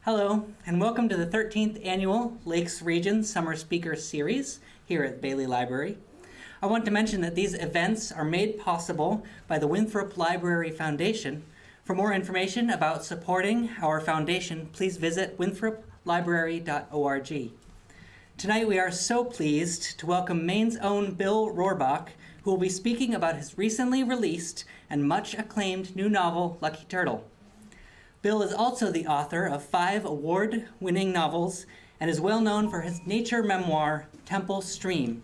Hello, and welcome to the 13th Annual Lakes Region Summer Speaker Series here at Bailey Library. I want to mention that these events are made possible by the Winthrop Library Foundation. For more information about supporting our foundation, please visit winthroplibrary.org. Tonight we are so pleased to welcome Maine's own Bill Roorbach, who will be speaking about his recently released and much acclaimed new novel, Lucky Turtle. Bill is also the author of 5 award-winning novels and is well known for his nature memoir, Temple Stream.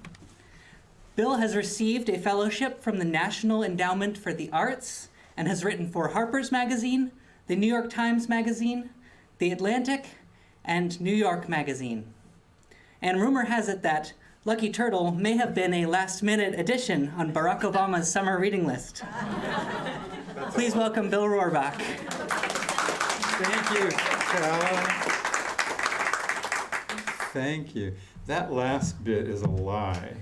Bill has received a fellowship from the National Endowment for the Arts and has written for Harper's Magazine, the New York Times Magazine, The Atlantic, and New York Magazine. And rumor has it that Lucky Turtle may have been a last-minute addition on Barack Obama's summer reading list. Please welcome Bill Roorbach. Thank you, Cal. Thank you. That last bit is a lie.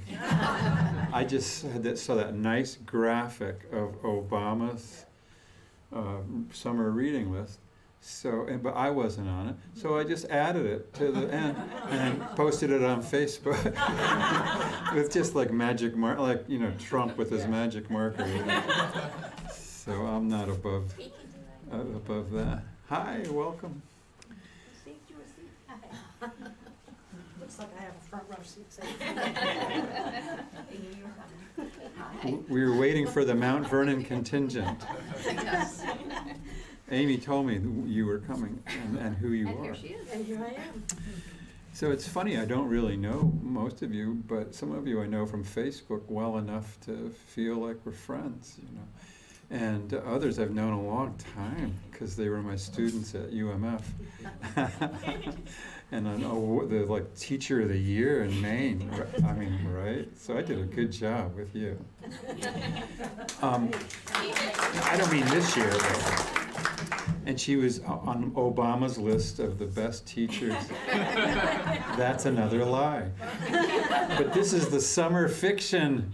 I just saw that nice graphic of Obama's summer reading list. But I wasn't on it, so I just added it to the end and posted it on Facebook with just like magic mark, like Trump with his magic marker. So I'm not above that. Hi, welcome. Looks like I have a front row seat. We were waiting for the Mount Vernon contingent. Amy told me you were coming and who you are. And here she is. And here I am. So it's funny, I don't really know most of you, but some of you I know from Facebook well enough to feel like we're friends, And others I've known a long time because they were my students at UMF. And I know the teacher of the year in Maine. I mean, right? So I did a good job with you. I don't mean this year, but. And she was on Obama's list of the best teachers. That's another lie. But this is the summer fiction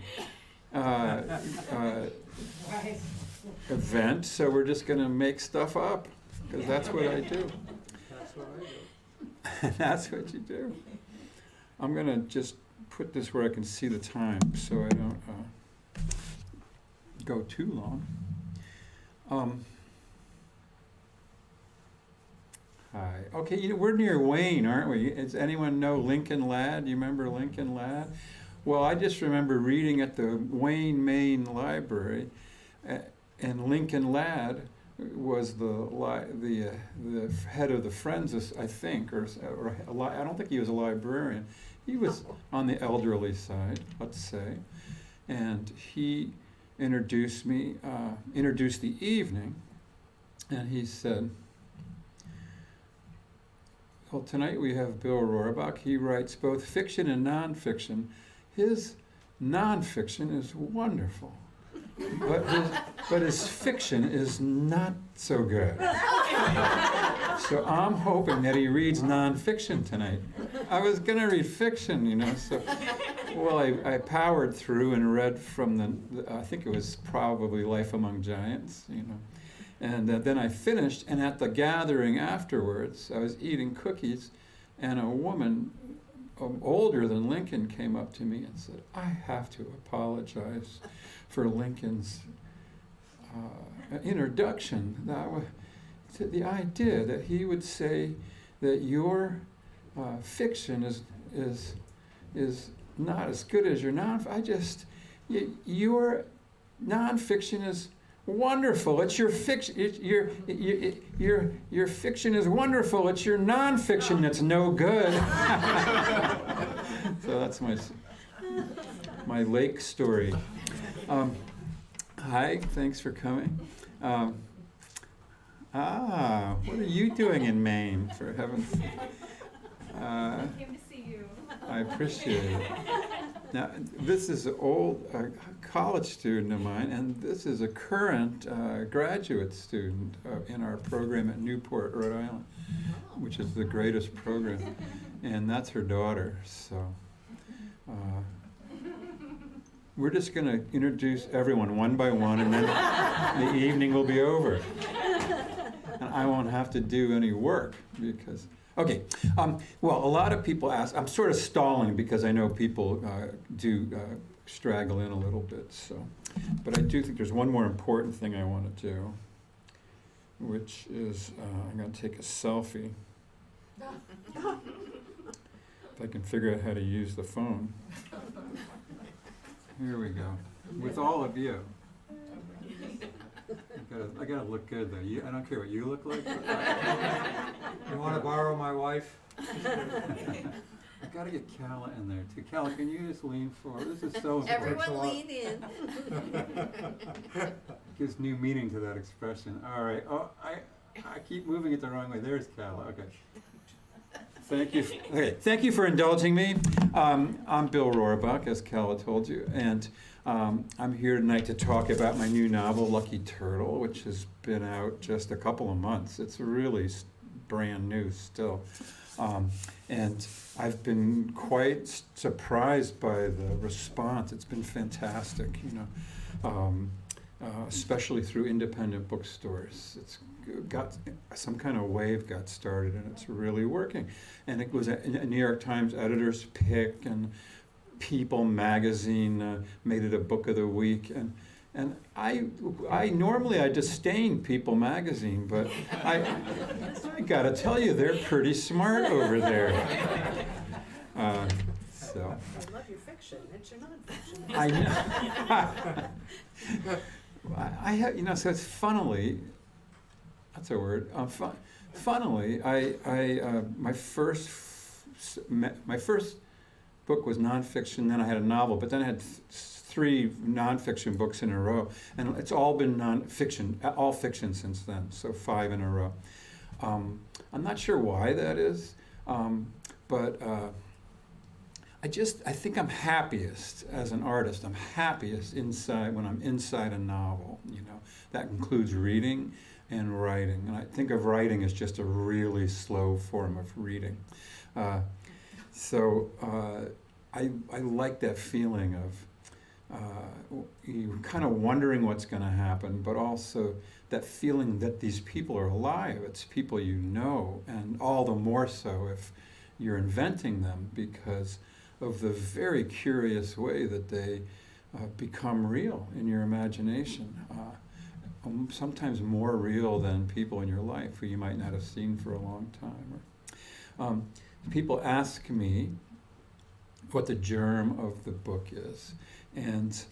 event, so we're just going to make stuff up, because that's what I do. That's what I do. That's what you do. I'm going to just put this where I can see the time so I don't go too long. Hi. Okay, we're near Wayne, aren't we? Does anyone know Lincoln Lad? Do you remember Lincoln Lad? Well, I just remember reading at the Wayne, Maine Library, and Lincoln Ladd was the head of the Friends, I think, or I don't think he was a librarian. He was on the elderly side, let's say, and he introduced the evening, and he said, well, tonight we have Bill Roorbach. He writes both fiction and nonfiction. His nonfiction is wonderful. But his fiction is not so good. So I'm hoping that he reads nonfiction tonight. I was going to read fiction, so. Well, I powered through and read from I think it was probably Life Among Giants, And then I finished, and at the gathering afterwards, I was eating cookies, and a woman older than Lincoln came up to me and said, I have to apologize for Lincoln's introduction. The idea that he would say that your fiction is not as good as your your nonfiction is wonderful. It's your fiction. Your fiction is wonderful. It's your nonfiction that's no good. So that's my lake story. Hi, thanks for coming. What are you doing in Maine, for heaven's sake? I came to see you. I appreciate it. Now, this is an old college student of mine, and this is a current graduate student in our program at Newport, Rhode Island, which is the greatest program. And that's her daughter. So we're just going to introduce everyone one by one, and then the evening will be over. And I won't have to do any work because, okay. Well, a lot of people ask, I'm sort of stalling because I know people do straggle in a little bit, so. But I do think there's one more important thing I want to do, which is I'm going to take a selfie. If I can figure out how to use the phone. Here we go. With all of you. I gotta look good though. I don't care what you look like. You want to borrow my wife? I gotta get Calla in there too. Calla, can you just lean forward? This is so important. Everyone lean in. Gives new meaning to that expression. All right. Oh, I keep moving it the wrong way. There's Calla. Okay. Thank you. Okay. Thank you for indulging me. I'm Bill Roorbach, as Calla told you, and I'm here tonight to talk about my new novel, Lucky Turtle, which has been out just a couple of months. It's really brand new still. And I've been quite surprised by the response. It's been fantastic, especially through independent bookstores. It's got some kind of wave got started, and it's really working. And it was a New York Times editor's pick, and People magazine made it a book of the week. And I normally I disdain People magazine, but I gotta tell you, they're pretty smart over there. So. I love your fiction. It's your nonfiction. I know. I have, so it's funnily, that's a word. Funnily, my first book was nonfiction. Then I had a novel, but then I had 3 nonfiction books in a row, and it's all been nonfiction, all fiction since then. So 5 in a row. I'm not sure why that is, but I think I'm happiest as an artist. I'm happiest when I'm inside a novel. That includes reading and writing. And I think of writing as just a really slow form of reading. So I like that feeling of you kind of wondering what's going to happen, but also that feeling that these people are alive. It's people you know, and all the more so if you're inventing them because of the very curious way that they become real in your imagination. Sometimes more real than people in your life who you might not have seen for a long time. People ask me what the germ of the book is, and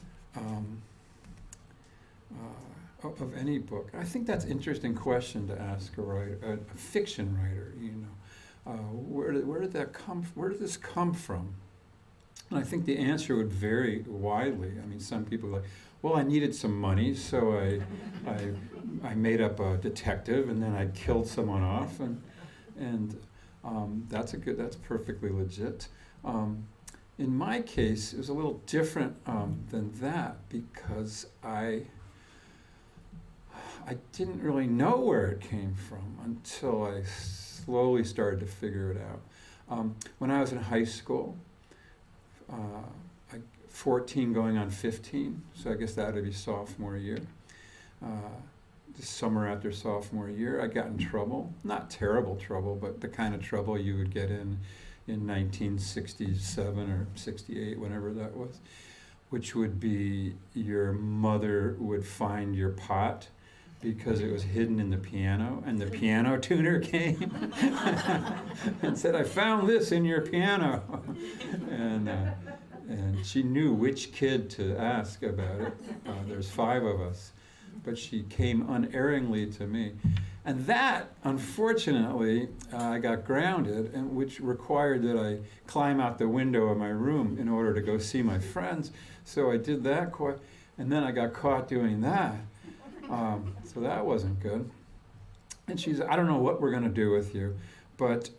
of any book. I think that's an interesting question to ask a writer, a fiction writer. Where did this come from? And I think the answer would vary widely. I mean, some people are like, well, I needed some money, so I made up a detective, and then I killed someone off, and that's perfectly legit. In my case, it was a little different than that because I didn't really know where it came from until I slowly started to figure it out. When I was in high school, 14 going on 15, so I guess that would be sophomore year. The summer after sophomore year, I got in trouble. Not terrible trouble, but the kind of trouble you would get in 1967 or 68, whenever that was, which would be your mother would find your pot because it was hidden in the piano, and the piano tuner came and said, I found this in your piano. And she knew which kid to ask about it. There's 5 of us. But she came unerringly to me. And that, unfortunately, I got grounded, and which required that I climb out the window of my room in order to go see my friends. So I did that and then I got caught doing that. So that wasn't good. And she said, I don't know what we're going to do with you, but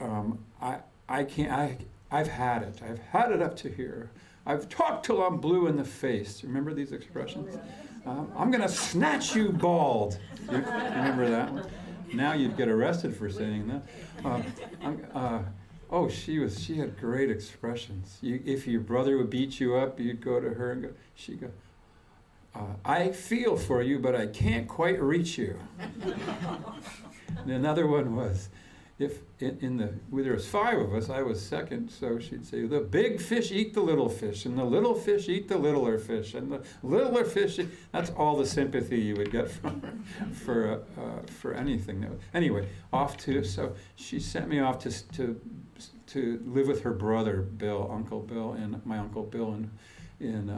I can't, I've had it. I've had it up to here. I've talked till I'm blue in the face. Remember these expressions? I'm going to snatch you bald. You remember that one? Now you'd get arrested for saying that. She had great expressions. If your brother would beat you up, you'd go to her and she'd go, I feel for you, but I can't quite reach you. And another one was, if well, there was 5 of us, I was second, so she'd say, the big fish eat the little fish, and the little fish eat the littler fish, and the littler fish that's all the sympathy you would get from her for anything. Anyway, so she sent me off to live with her brother, Bill, Uncle Bill, and my Uncle Bill in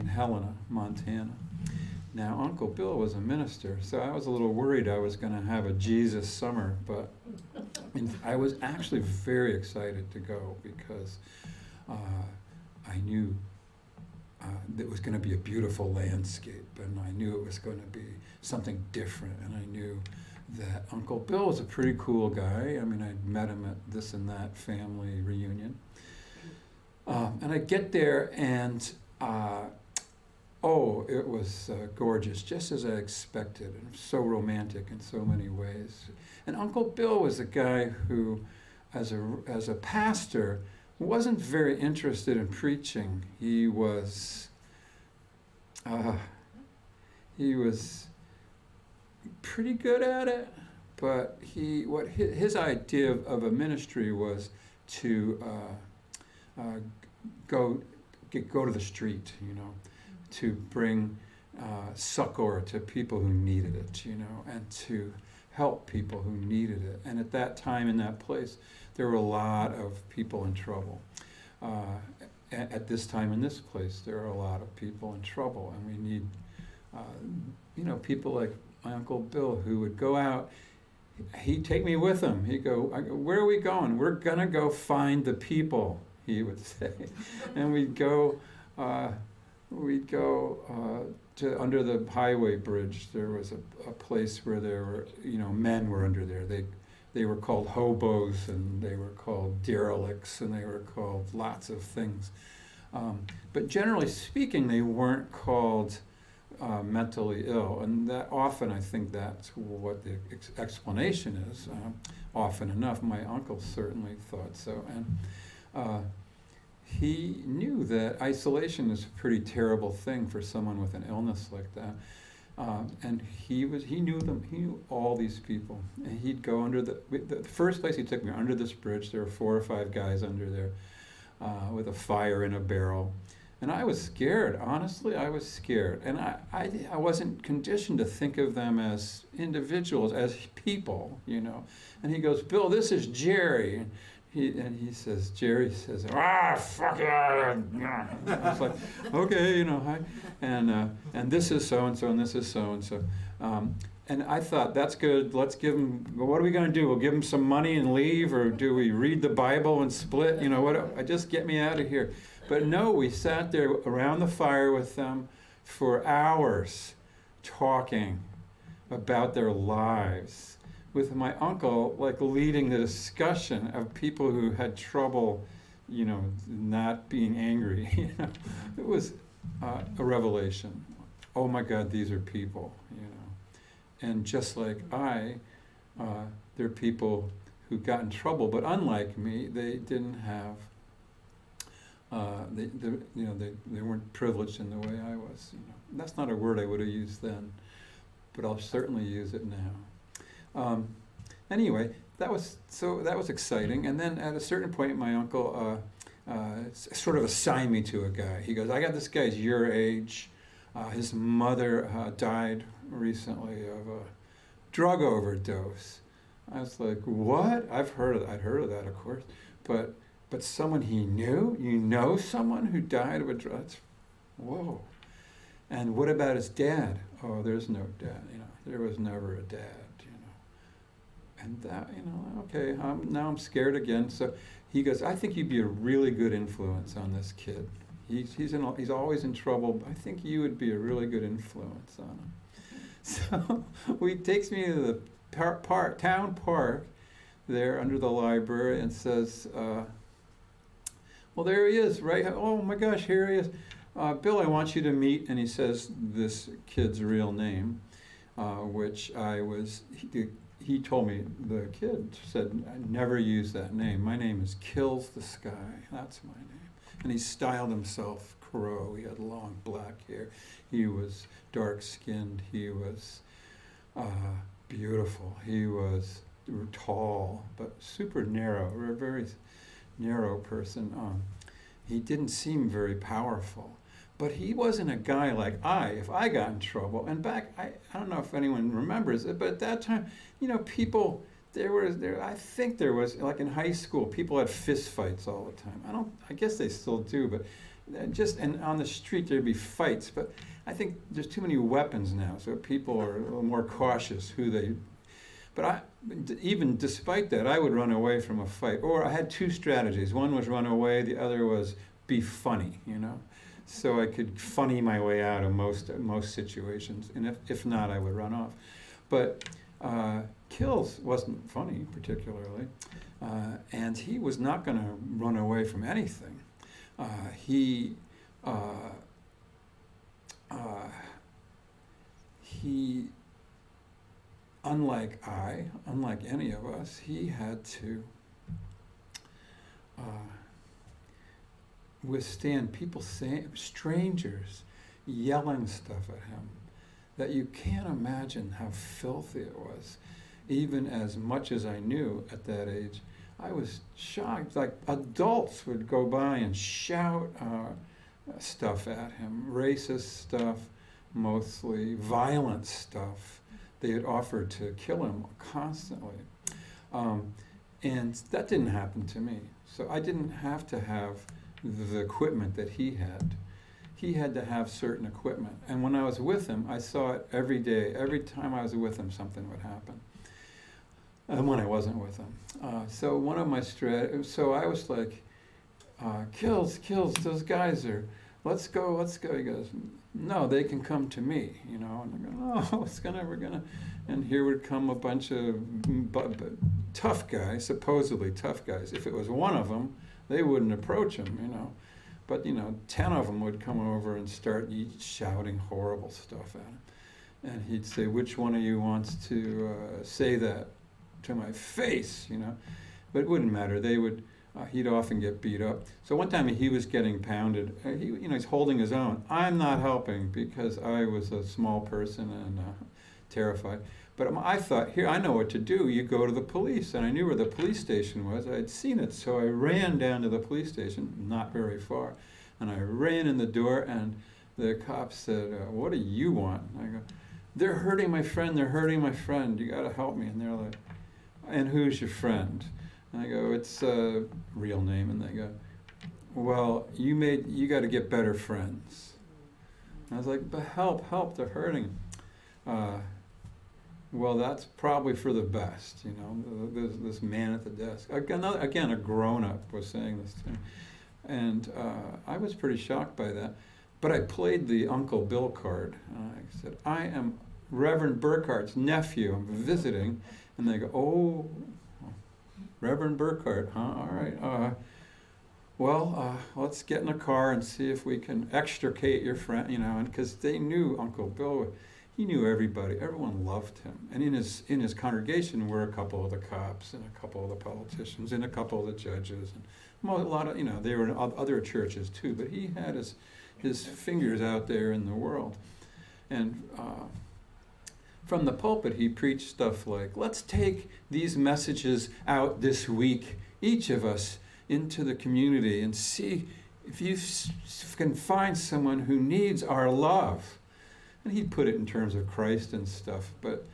Helena, Montana. Now, Uncle Bill was a minister, so I was a little worried I was going to have a Jesus summer, but I was actually very excited to go because I knew it was going to be a beautiful landscape, and I knew it was going to be something different, and I knew that Uncle Bill was a pretty cool guy. I mean, I'd met him at this and that family reunion. And I get there, and it was gorgeous, just as I expected, and so romantic in so many ways. And Uncle Bill was a guy who, as a pastor, wasn't very interested in preaching. He was pretty good at it, but his idea of a ministry was to go to the street, to bring succor to people who needed it, and to help people who needed it. And at that time in that place, there were a lot of people in trouble. At this time in this place, there are a lot of people in trouble, and we need, people like my Uncle Bill who would go out. He'd take me with him. He'd go, where are we going? We're going to go find the people, he would say. And we'd go to under the highway bridge. There was a place where there were, men were under there. They were called hobos, and they were called derelicts, and they were called lots of things. But generally speaking, they weren't called mentally ill, and that often I think that's what the explanation is. Often enough, my uncle certainly thought so, and he knew that isolation is a pretty terrible thing for someone with an illness like that. And he knew them. He knew all these people. And he'd go under the first place he took me under this bridge. There were 4 or 5 guys under there with a fire in a barrel. And I was scared. Honestly, I was scared. And I wasn't conditioned to think of them as individuals, as people, And he goes, Bill, this is Jerry. Jerry says, fuck yeah. I was like, okay, hi. And this is so-and-so, and this is so-and-so. And I thought, that's good. Let's give him, what are we going to do? We'll give him some money and leave, or do we read the Bible and split? Just get me out of here. But no, we sat there around the fire with them for hours talking about their lives, with my uncle leading the discussion of people who had trouble, not being angry. It was a revelation. Oh my God, these are people, And just like they're people who got in trouble, but unlike me, they didn't have. They weren't privileged in the way I was. That's not a word I would have used then, but I'll certainly use it now. Anyway, that was exciting. And then at a certain point, my uncle sort of assigned me to a guy. He goes, I got this guy's your age. His mother died recently of a drug overdose. I was like, what? I'd heard of that, of course, but someone he knew? Someone who died of a drug? Whoa. And what about his dad? Oh, there's no dad, There was never a dad, And that, okay, now I'm scared again. So he goes, I think you'd be a really good influence on this kid. He's always in trouble, but I think you would be a really good influence on him. So he takes me to the town park there under the library and says, well, there he is, right? Oh my gosh, here he is. Bill, I want you to meet, and he says this kid's real name, which he told me, the kid said, I never use that name. My name is Kills the Sky. That's my name. And he styled himself Crow. He had long black hair. He was dark-skinned. He was beautiful. He was tall, but super narrow, a very narrow person. He didn't seem very powerful. But he wasn't a guy like if I got in trouble, and back, I don't know if anyone remembers it, but at that time, people, I think there was, like in high school, people had fist fights all the time. I guess they still do, but and on the street there'd be fights, but I think there's too many weapons now, so people are a little more cautious but even despite that, I would run away from a fight. Or I had two strategies. One was run away, the other was be funny, So I could funny my way out of most situations, and if not, I would run off. But Kills wasn't funny particularly, and he was not going to run away from anything. He, unlike any of us, he had to withstand people strangers yelling stuff at him that you can't imagine how filthy it was. Even as much as I knew at that age, I was shocked. Like adults would go by and shout stuff at him, racist stuff, mostly violent stuff. They had offered to kill him constantly. And that didn't happen to me. So I didn't have to have the equipment that he had. He had to have certain equipment. And when I was with him, I saw it every day. Every time I was with him, something would happen. And when I wasn't with him. So one of my so I was like, Kills, those guys are, let's go. He goes, no, they can come to me, And I go, we're gonna, and here would come a bunch of tough guys, supposedly tough guys. If it was one of them, they wouldn't approach him, But, 10 of them would come over and start shouting horrible stuff at him. And he'd say, which one of you wants to say that to my face, But it wouldn't matter. They would, he'd often get beat up. So one time he was getting pounded. He's holding his own. I'm not helping because I was a small person and terrified. But I thought, here, I know what to do. You go to the police. And I knew where the police station was. I'd seen it. So I ran down to the police station, not very far. And I ran in the door, and the cop said, what do you want? And I go, they're hurting my friend. You got to help me. And they're like, and who's your friend? And I go, it's a real name. And they go, well, you got to get better friends. And I was like, but help, they're hurting. Well, that's probably for the best, this man at the desk. Again, a grown-up was saying this to me. And I was pretty shocked by that. But I played the Uncle Bill card. I said, I am Reverend Burkhart's nephew. I'm visiting. And they go, oh, Reverend Burkhart, huh? All right. Well, let's get in a car and see if we can extricate your friend, and because they knew Uncle Bill. He knew everybody. Everyone loved him. And in his congregation were a couple of the cops and a couple of the politicians and a couple of the judges. And a lot of, they were in other churches too, but he had his fingers out there in the world. And from the pulpit, he preached stuff like, let's take these messages out this week, each of us, into the community and see if you can find someone who needs our love. And he'd put it in terms of Christ and stuff, but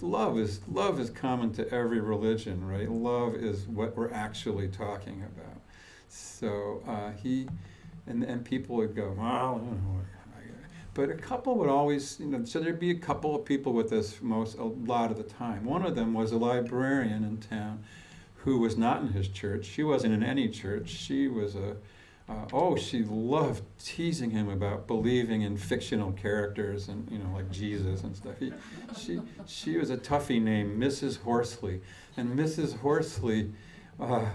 love is common to every religion, right? Love is what we're actually talking about. So and people would go, well, I don't know. But a couple would always, so there'd be a couple of people with us a lot of the time. One of them was a librarian in town who was not in his church. She wasn't in any church. She was she loved teasing him about believing in fictional characters and, like Jesus and stuff. She was a toughie named Mrs. Horsley. And Mrs. Horsley, I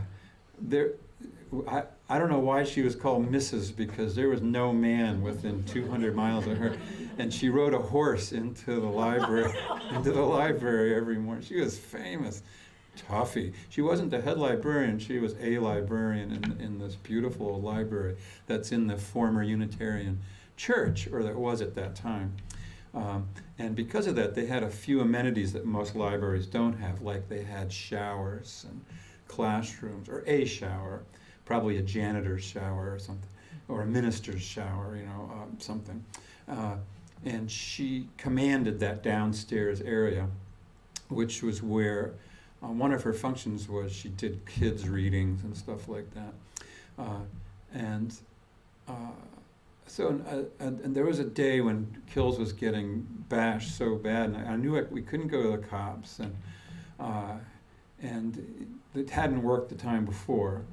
don't know why she was called Mrs., because there was no man within 200 miles of her. And she rode a horse into the library every morning. She was famous. Toughie. She wasn't the head librarian, she was a librarian in this beautiful library that's in the former Unitarian church, or that was at that time. And because of that, they had a few amenities that most libraries don't have, like they had showers and classrooms, or a shower, probably a janitor's shower or something, or a minister's shower, something. And she commanded that downstairs area, which was where one of her functions was she did kids' readings and stuff like that. And there was a day when Kills was getting bashed so bad, and I knew we couldn't go to the cops, and it hadn't worked the time before.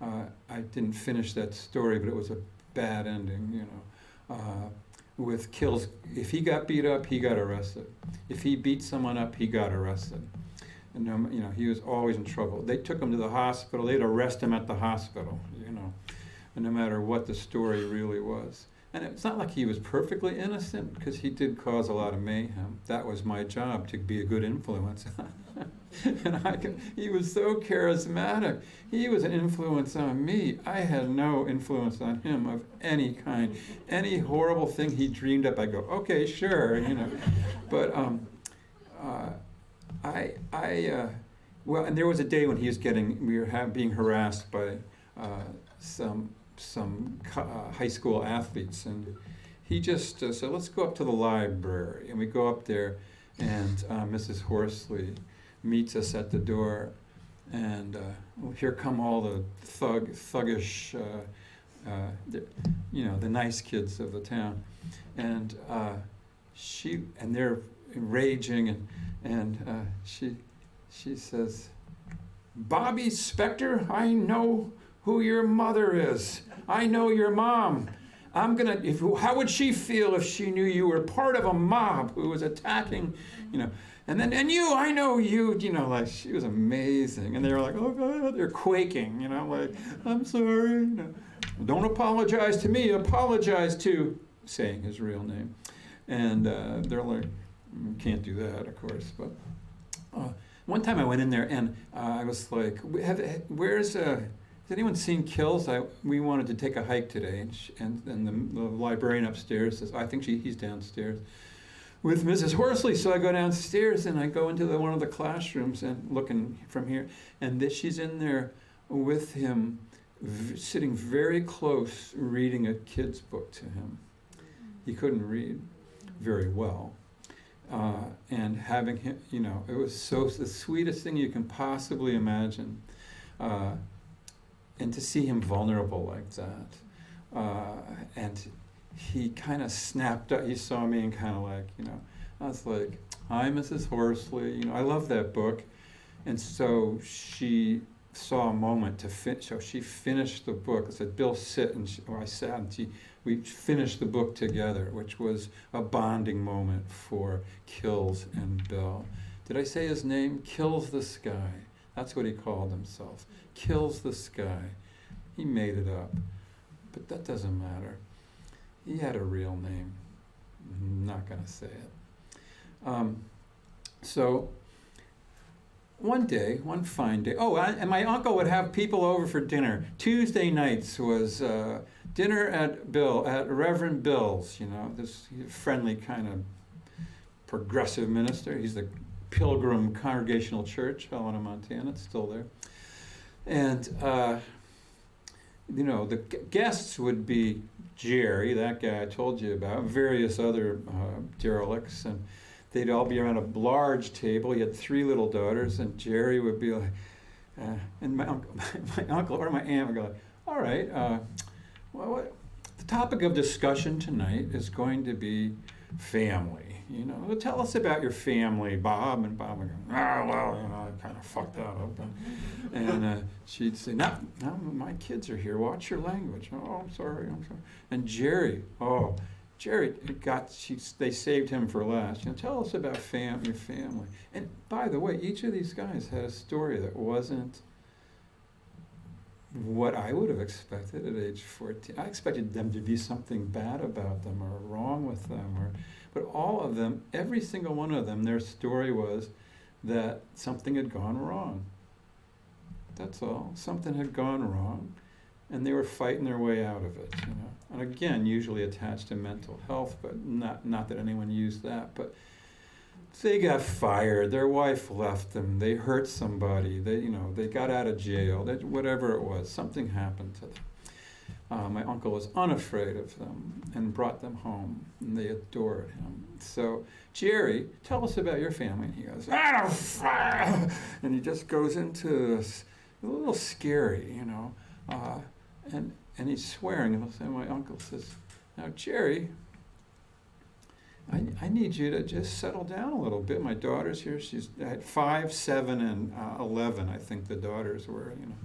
I didn't finish that story, but it was a bad ending, with Kills. If he got beat up, he got arrested. If he beat someone up, he got arrested. And he was always in trouble. They took him to the hospital. They'd arrest him at the hospital, and no matter what the story really was. And it's not like he was perfectly innocent, because he did cause a lot of mayhem. That was my job, to be a good influence. And he was so charismatic. He was an influence on me. I had no influence on him of any kind. Any horrible thing he dreamed up, I go, okay, sure, But well, and there was a day when we were being harassed by some high school athletes, and he just said, let's go up to the library. And we go up there, and Mrs. Horsley meets us at the door, and here come all the thuggish, the nice kids of the town, and they're raging, and she says, Bobby Spector, I know who your mother is. I know your mom. How would she feel if she knew you were part of a mob who was attacking, and you, I know you, like, she was amazing. And they were like, oh God, they're quaking, like, I'm sorry. Don't apologize to me, apologize to, saying his real name. And they're like, can't do that, of course. But one time I went in there, and I was like, has anyone seen Kills? We wanted to take a hike today, and the librarian upstairs says, I think he's downstairs with Mrs. Horsley. So I go downstairs, and I go into one of the classrooms, and looking from here, and she's in there with him, sitting very close, reading a kid's book to him. He couldn't read very well. And having him, it was the sweetest thing you can possibly imagine. And to see him vulnerable like that. And he kind of snapped up. He saw me and kind of like, I was like, hi, Mrs. Horsley. I love that book. And so she saw a moment to finish. So she finished the book. I said, Bill, sit. I sat, and we finished the book together, which was a bonding moment for Kills and Bill. Did I say his name? Kills the Sky. That's what he called himself. Kills the Sky. He made it up. But that doesn't matter. He had a real name. I'm not going to say it. So one fine day, and my uncle would have people over for dinner. Tuesday nights was dinner at Reverend Bill's, this friendly kind of progressive minister. He's the Pilgrim Congregational Church, Helena, Montana. It's still there. And, the guests would be Jerry, that guy I told you about, various other derelicts, and they'd all be around a large table. He had 3 little daughters, and Jerry would be like, and my uncle or my aunt would go like, all right, the topic of discussion tonight is going to be family. Tell us about your family, Bob. And Bob would go, I kind of fucked that up. And she'd say, no, my kids are here. Watch your language. Oh, I'm sorry. And Jerry, they saved him for last. Tell us about your family. And by the way, each of these guys had a story that wasn't what I would have expected at age 14. I expected them to be something bad about them or wrong with them, but all of them, every single one of them, their story was that something had gone wrong. That's all. Something had gone wrong, and they were fighting their way out of it, you know. And again, usually attached to mental health, but not that anyone used that. But they got fired. Their wife left them. They hurt somebody. They got out of jail. Whatever it was, something happened to them. My uncle was unafraid of them and brought them home, and they adored him. So, Jerry, tell us about your family. And he goes, and he just goes into this, a little scary, you know. And he's swearing, and my uncle says, now, Jerry, I need you to just settle down a little bit. My daughter's here. She's at 5, 7, and 11, I think the daughters were, you know.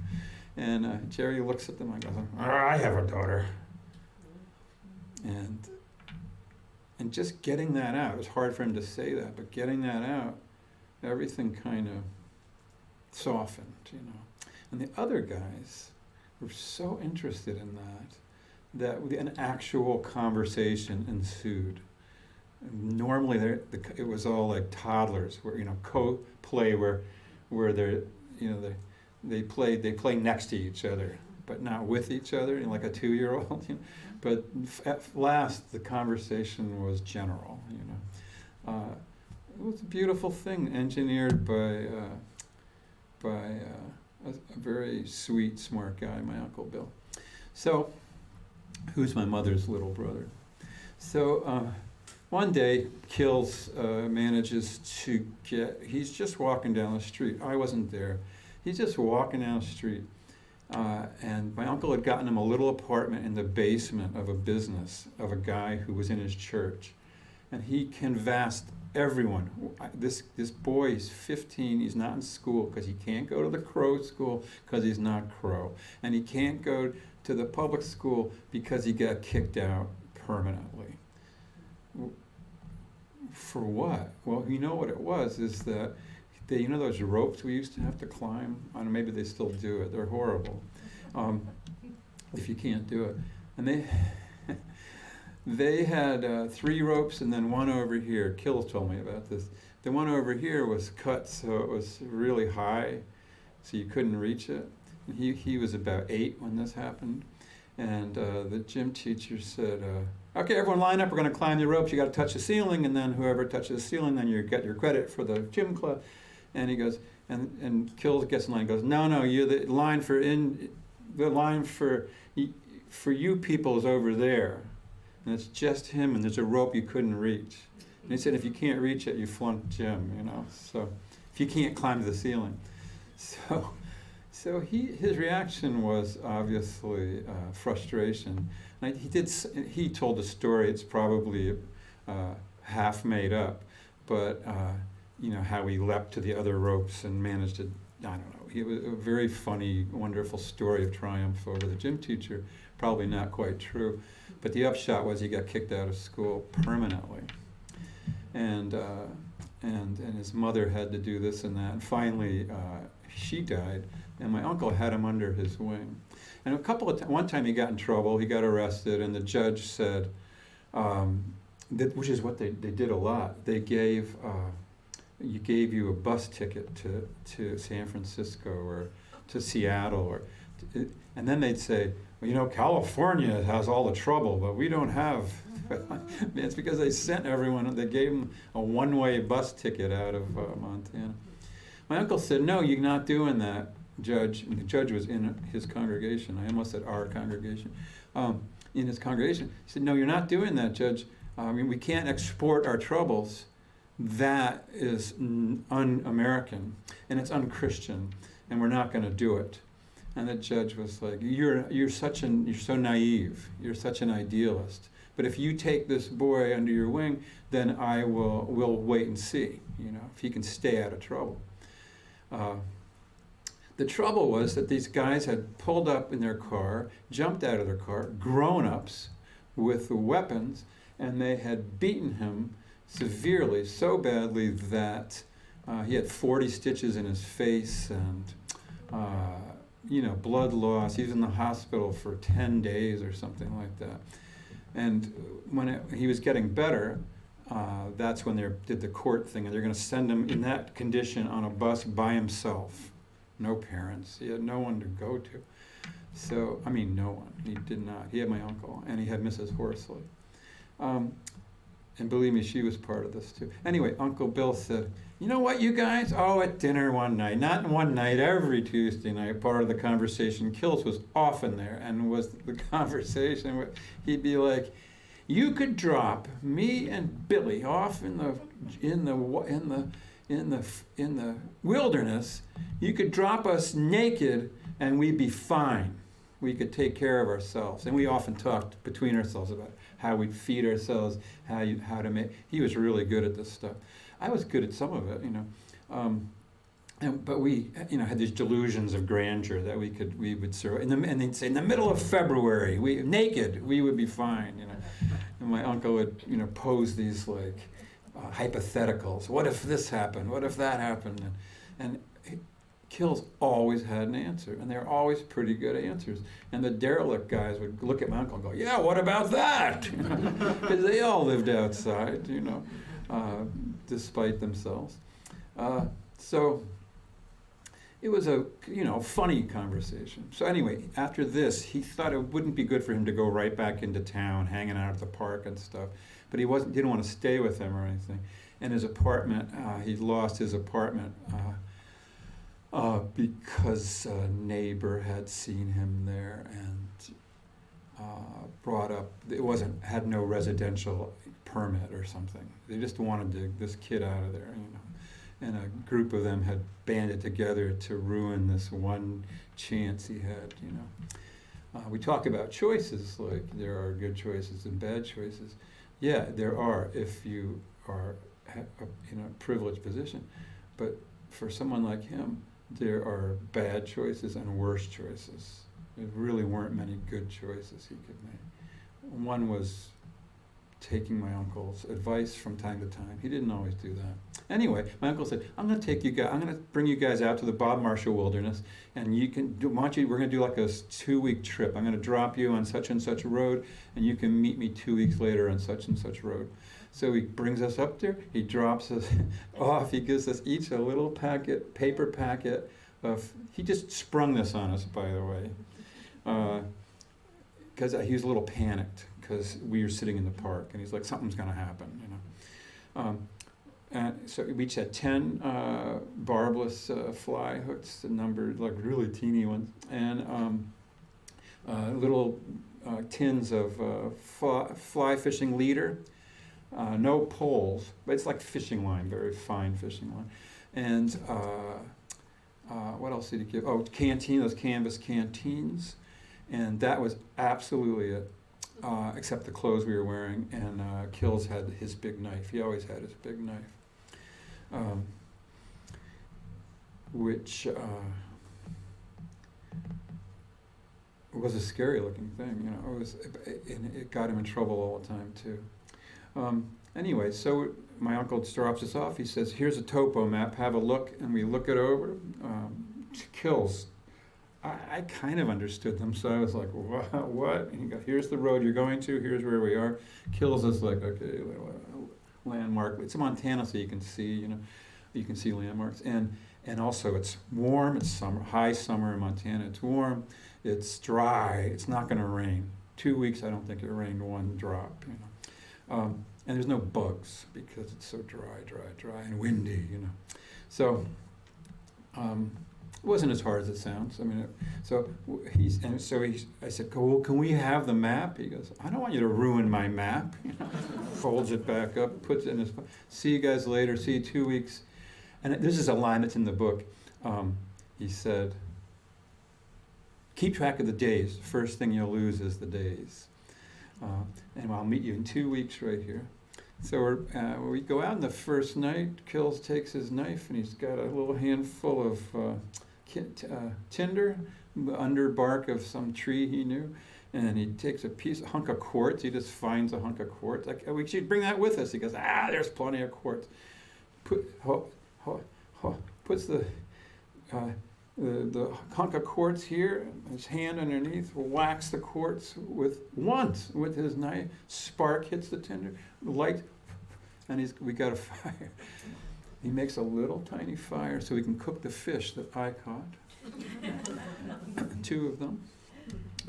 And Jerry looks at them and goes, I have a daughter. And just getting that out, it was hard for him to say that, but getting that out, everything kind of softened, you know. And the other guys were so interested in that an actual conversation ensued. Normally, it was all like toddlers, where co-play, where they play next to each other, but not with each other, like a 2-year-old. You know? But at last, the conversation was general. You know, it was a beautiful thing, engineered by a very sweet, smart guy, my Uncle Bill. So, who's my mother's little brother. So. One day, Kills manages to he's just walking down the street. I wasn't there. He's just walking down the street. And my uncle had gotten him a little apartment in the basement of a business of a guy who was in his church. And he canvassed everyone. This boy is 15. He's not in school because he can't go to the Crow school because he's not Crow. And he can't go to the public school because he got kicked out permanently. For what? Well, you know what it was, is that those ropes we used to have to climb? I don't know, maybe they still do it. They're horrible if you can't do it. And they had 3 ropes and then one over here. Kills told me about this. The one over here was cut so it was really high, so you couldn't reach it. And he was about 8 when this happened. And the gym teacher said, okay, everyone line up, we're going to climb the ropes, you got to touch the ceiling, and then whoever touches the ceiling, then you get your credit for the gym club. And he goes, and Kills gets in line, goes, no, the line for you people is over there. And it's just him, and there's a rope you couldn't reach. And he said, if you can't reach it, you flunked gym, you know, so if you can't climb to the ceiling. So his reaction was obviously frustration. And he told a story, it's probably half made up, but how he leapt to the other ropes and managed to, I don't know. It was a very funny, wonderful story of triumph over the gym teacher, probably not quite true. But the upshot was he got kicked out of school permanently. And his mother had to do this and that. And finally, she died, and my uncle had him under his wing. And one time he got in trouble, he got arrested, and the judge said, which is what they did a lot, they gave you a bus ticket to San Francisco or to Seattle, and then they'd say, well, California has all the trouble, but we don't have. It's because they sent everyone, they gave them a one-way bus ticket out of Montana. My uncle said, no, you're not doing that, Judge. And the judge was in his congregation. I almost said our congregation. In his congregation. He said, no, you're not doing that, Judge. We can't export our troubles. That is un-American, and it's un-Christian, and we're not going to do it. And the judge was like, you're so naive. You're such an idealist. But if you take this boy under your wing, then we'll wait and see, if he can stay out of trouble. The trouble was that these guys had pulled up in their car, jumped out of their car, grown-ups with weapons, and they had beaten him severely, so badly that he had 40 stitches in his face and, blood loss. He was in the hospital for 10 days or something like that. And when he was getting better, that's when they did the court thing, and they're going to send him in that condition on a bus by himself. No parents. He had no one to go to. So, I mean, no one. He did not. He had my uncle, and he had Mrs. Horsley. And believe me, she was part of this too. Anyway, Uncle Bill said, you know what, you guys? Oh, at dinner one night, not one night, every Tuesday night, part of the conversation, Kills was often there, and was the conversation, he'd be like, you could drop me and Billy off in the wilderness. You could drop us naked, and we'd be fine. We could take care of ourselves. And we often talked between ourselves about how we'd feed ourselves, how to make. He was really good at this stuff. I was good at some of it, but we, had these delusions of grandeur that we would survive. And they'd say, in the middle of February, naked, we would be fine, And my uncle would, pose these hypotheticals. What if this happened? What if that happened? And Kills always had an answer, and they're always pretty good answers. And the derelict guys would look at my uncle and go, yeah, what about that? Because they all lived outside, despite themselves. So it was a, funny conversation. So anyway, after this, he thought it wouldn't be good for him to go right back into town, hanging out at the park and stuff. But he didn't want to stay with them or anything. And his apartment, he lost his apartment because a neighbor had seen him there and brought up, had no residential permit or something. They just wanted this kid out of there, And a group of them had banded together to ruin this one chance he had, We talk about choices, like there are good choices and bad choices. Yeah, there are if you are in a privileged position. But for someone like him, there are bad choices and worse choices. There really weren't many good choices he could make. One was taking my uncle's advice from time to time. He didn't always do that. Anyway, my uncle said, I'm going to bring you guys out to the Bob Marshall Wilderness, and we're going to do like a 2-week trip. I'm going to drop you on such and such road, and you can meet me 2 weeks later on such and such road. So he brings us up there, he drops us off, he gives us each a little paper packet he just sprung this on us, by the way, because he was a little panicked, because we were sitting in the park, and he's like, something's going to happen, And so we each had 10 barbless fly hooks, numbered like really teeny ones, and little tins of fly fishing leader, no poles, but it's like fishing line, very fine fishing line, and what else did he give? Oh, those canvas canteens, and that was absolutely it. Except the clothes we were wearing, and Kills had his big knife. He always had his big knife, which was a scary-looking thing. It got him in trouble all the time too. Anyway, so my uncle drops us off. He says, "Here's a topo map. Have a look," and we look it over. Kills. I kind of understood them, so I was like, what? And he goes, here's the road you're going to, here's where we are. Kills us like, okay, landmark. It's Montana, so you can see, you can see landmarks. And also it's warm, it's summer, high summer in Montana. It's warm, it's dry, it's not going to rain. 2 weeks, I don't think it rained one drop, And there's no bugs because it's so dry and windy, So, it wasn't as hard as it sounds. I mean, I said, well, can we have the map? He goes, I don't want you to ruin my map. Folds it back up, puts it in his, see you guys later, see you 2 weeks. And this is a line that's in the book. He said, keep track of the days. First thing you'll lose is the days. And I'll meet you in 2 weeks right here. So we go out, and the first night, Kills takes his knife, and he's got a little handful of tinder, under bark of some tree he knew, and he takes a hunk of quartz. He just finds a hunk of quartz. Like, we should bring that with us. He goes, there's plenty of quartz. Puts the hunk of quartz here, his hand underneath, whacks the quartz with his knife. Spark hits the tinder, light, and we got a fire. He makes a little tiny fire so he can cook the fish that I caught. 2 of them.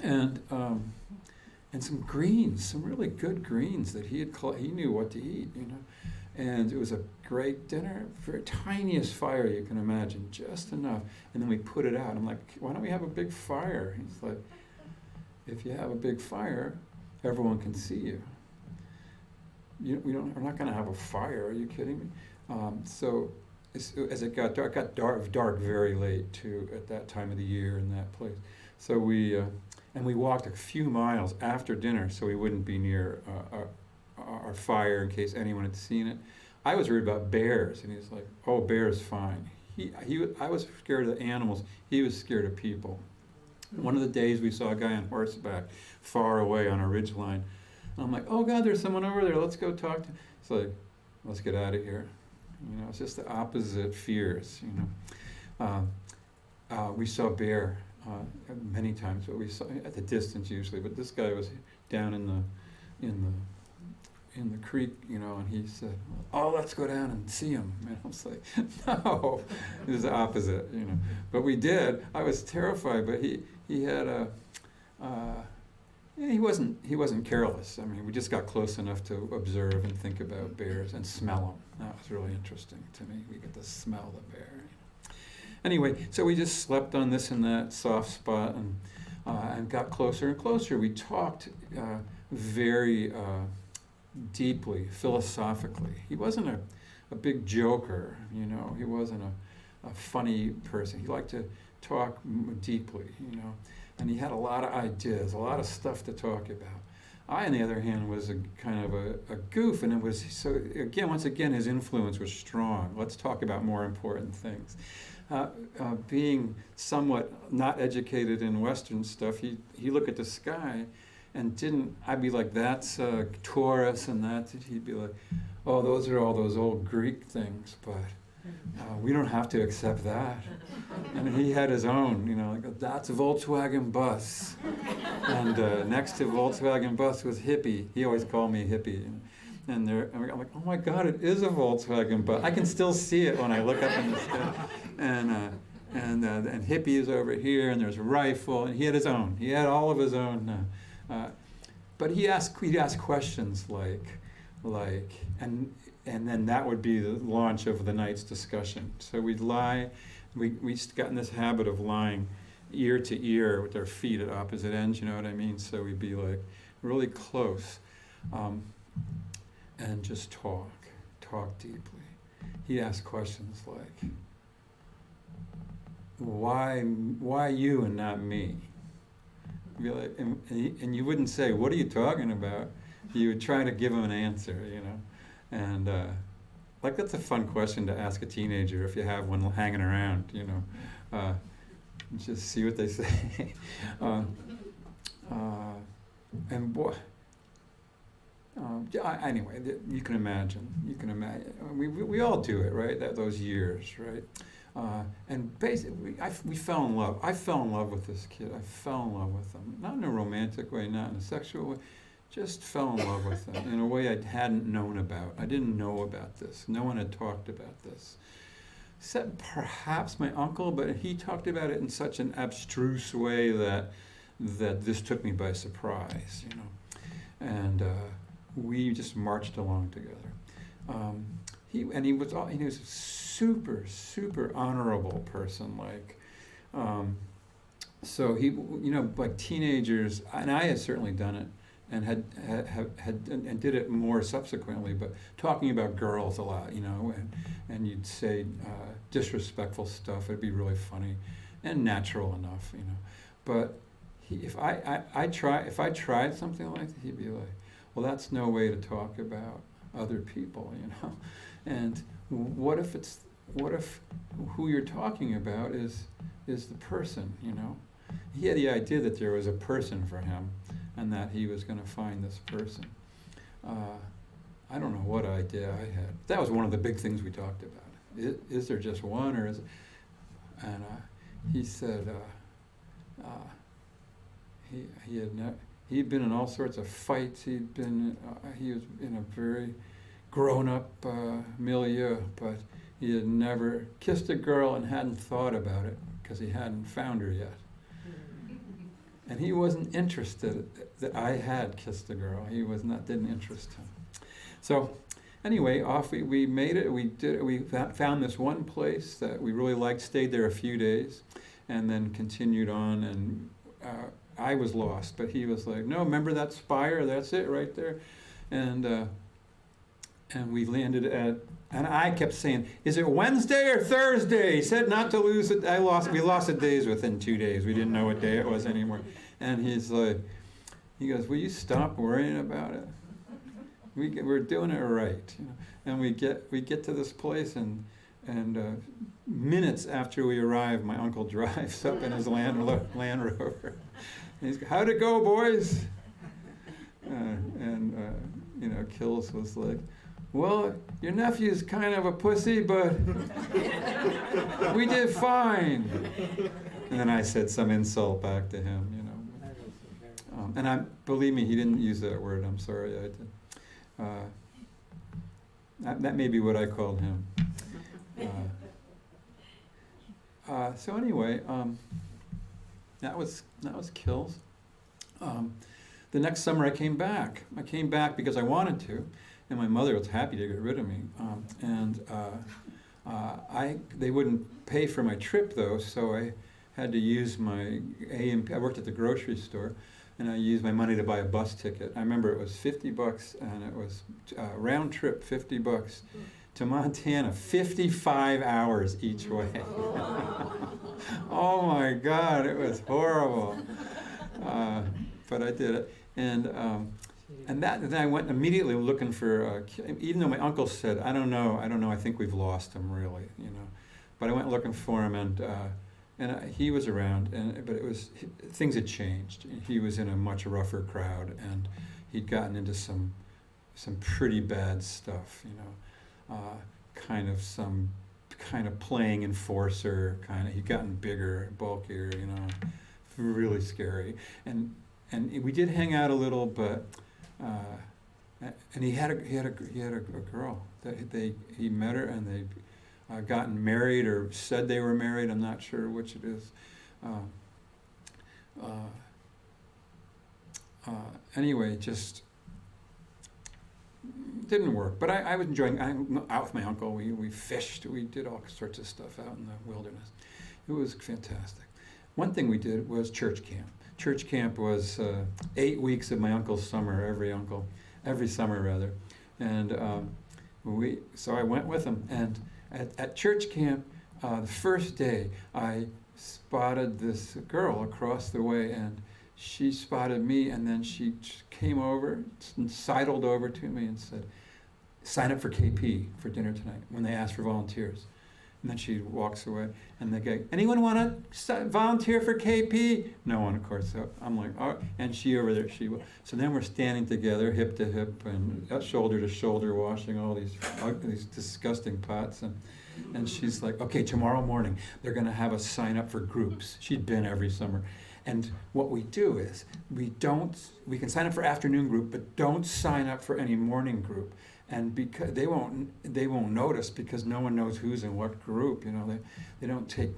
and some greens, some really good greens that he knew what to eat, And it was a great dinner, very tiniest fire you can imagine, just enough. And then we put it out. I'm like, why don't we have a big fire? He's like, if you have a big fire, everyone can see you. We're not going to have a fire. Are you kidding me? So as it got dark very late too at that time of the year in that place. So we walked a few miles after dinner so we wouldn't be near our fire in case anyone had seen it. I was worried about bears, and he was like, "Oh, bears, fine." I was scared of the animals. He was scared of people. One of the days we saw a guy on horseback far away on a ridgeline. And I'm like, "Oh God, there's someone over there. Let's go talk to him." It's like, let's get out of here. It's just the opposite fears. We saw bear many times, but we saw at the distance usually. But this guy was down in the creek, and he said, "Oh, let's go down and see him." And I was like, "No," it was the opposite, But we did. I was terrified, but he had he wasn't careless. I mean, we just got close enough to observe and think about bears and smell them. That was really interesting to me. We get to smell the bear. Anyway, so we just slept on this and that soft spot and got closer and closer. We talked very deeply, philosophically. He wasn't a big joker, He wasn't a funny person. He liked to talk deeply, And he had a lot of ideas, a lot of stuff to talk about. I, on the other hand, was a kind of a goof, and it was once again, his influence was strong. Let's talk about more important things. Being somewhat not educated in Western stuff, he looked at the sky and I'd be like, "That's Taurus," and he'd be like, "Oh, those are all those old Greek things, but we don't have to accept that." And he had his own, like, "That's a Volkswagen bus." And next to Volkswagen bus was hippie. He always called me hippie. And I'm like, "Oh my God, it is a Volkswagen bus." I can still see it when I look up in the sky. And hippie is over here, and there's a rifle, and he had his own. He had all of his own. But he'd ask questions like, and then that would be the launch of the night's discussion. So we'd lie. We got in this habit of lying ear to ear with our feet at opposite ends. You know what I mean? So we'd be like really close. And just talk deeply. He asked questions like, why you and not me? Be like, and you wouldn't say, "What are you talking about?" You would try to give him an answer, And like, that's a fun question to ask a teenager if you have one hanging around, Just see what they say. And boy. Anyway, you can imagine. We all do it, right? Those years, right? And basically, we fell in love. I fell in love with this kid. I fell in love with him, not in a romantic way, not in a sexual way. Just fell in love with him in a way I hadn't known about. I didn't know about this. No one had talked about this, except perhaps my uncle. But he talked about it in such an abstruse way that this took me by surprise, And we just marched along together. He was a super honorable person. So he, like teenagers, and I had certainly done it, and had did it more subsequently. But talking about girls a lot, and you'd say disrespectful stuff. It'd be really funny, and natural enough, But if I tried something like that, he'd be like, "Well, that's no way to talk about other people, And what if who you're talking about is the person, He had the idea that there was a person for him, and that he was going to find this person. I don't know what idea I had. That was one of the big things we talked about. Is there just one, or is it? And he said he'd been in all sorts of fights. He was in a very grown-up milieu, but he had never kissed a girl and hadn't thought about it because he hadn't found her yet. and he wasn't interested that I had kissed a girl. He was not, didn't interest him. So anyway, off we made it. We found this one place that we really liked, stayed there a few days, and then continued on. And I was lost, but he was like, no, remember that spire? That's it right there. And we landed at, and I kept saying, is it Wednesday or Thursday? He said not to lose it. We lost the days within 2 days. We didn't know what day it was anymore. And he's like, he goes, will you stop worrying about it? We're doing it right. You know? And we get to this place, and minutes after we arrive, my uncle drives up in his Land Rover. And he's, how'd it go, boys? Kills was like, well, your nephew's kind of a pussy, but we did fine. And then I said some insult back to him, you know. And believe me, he didn't use that word. I'm sorry, I did. That may be what I called him. So anyway, that was Kills. The next summer I came back. I came back because I wanted to, and my mother was happy to get rid of me. They wouldn't pay for my trip though, so I had to use my A&P. I worked at the grocery store, and I used my money to buy a bus ticket. I remember it was $50, and it was round trip $50 to Montana, 55 hours each way. Oh my God, it was horrible. But I did it, and then I went immediately looking for. Even though my uncle said, I don't know, I think we've lost him, really, you know. But I went looking for him, and he was around, but things had changed. He was in a much rougher crowd, and he'd gotten into some pretty bad stuff, you know, kind of playing enforcer, he'd gotten bigger, bulkier, you know, really scary, and we did hang out a little, but and he had a girl that he met her, and they gotten married or said they were married. I'm not sure which it is. Anyway, just didn't work. But I was enjoying. I'm out with my uncle. We fished. We did all sorts of stuff out in the wilderness. It was fantastic. One thing we did was church camp. Church camp was 8 weeks of my uncle's summer, every summer rather, and so I went with him. And at church camp, the first day, I spotted this girl across the way, and she spotted me, and then she came over and sidled over to me and said, "Sign up for KP for dinner tonight," when they asked for volunteers. And then she walks away, and they go, "Anyone want to volunteer for KP?" No one, of course. So I'm like, "Oh," and she over there, she will. So then we're standing together, hip to hip, and shoulder to shoulder, washing all these disgusting pots. And she's like, "Okay, tomorrow morning, they're going to have us sign up for groups." She'd been every summer. And what we do is, we can sign up for afternoon group, but don't sign up for any morning group. And because they won't notice, because no one knows who's in what group. You know, they don't take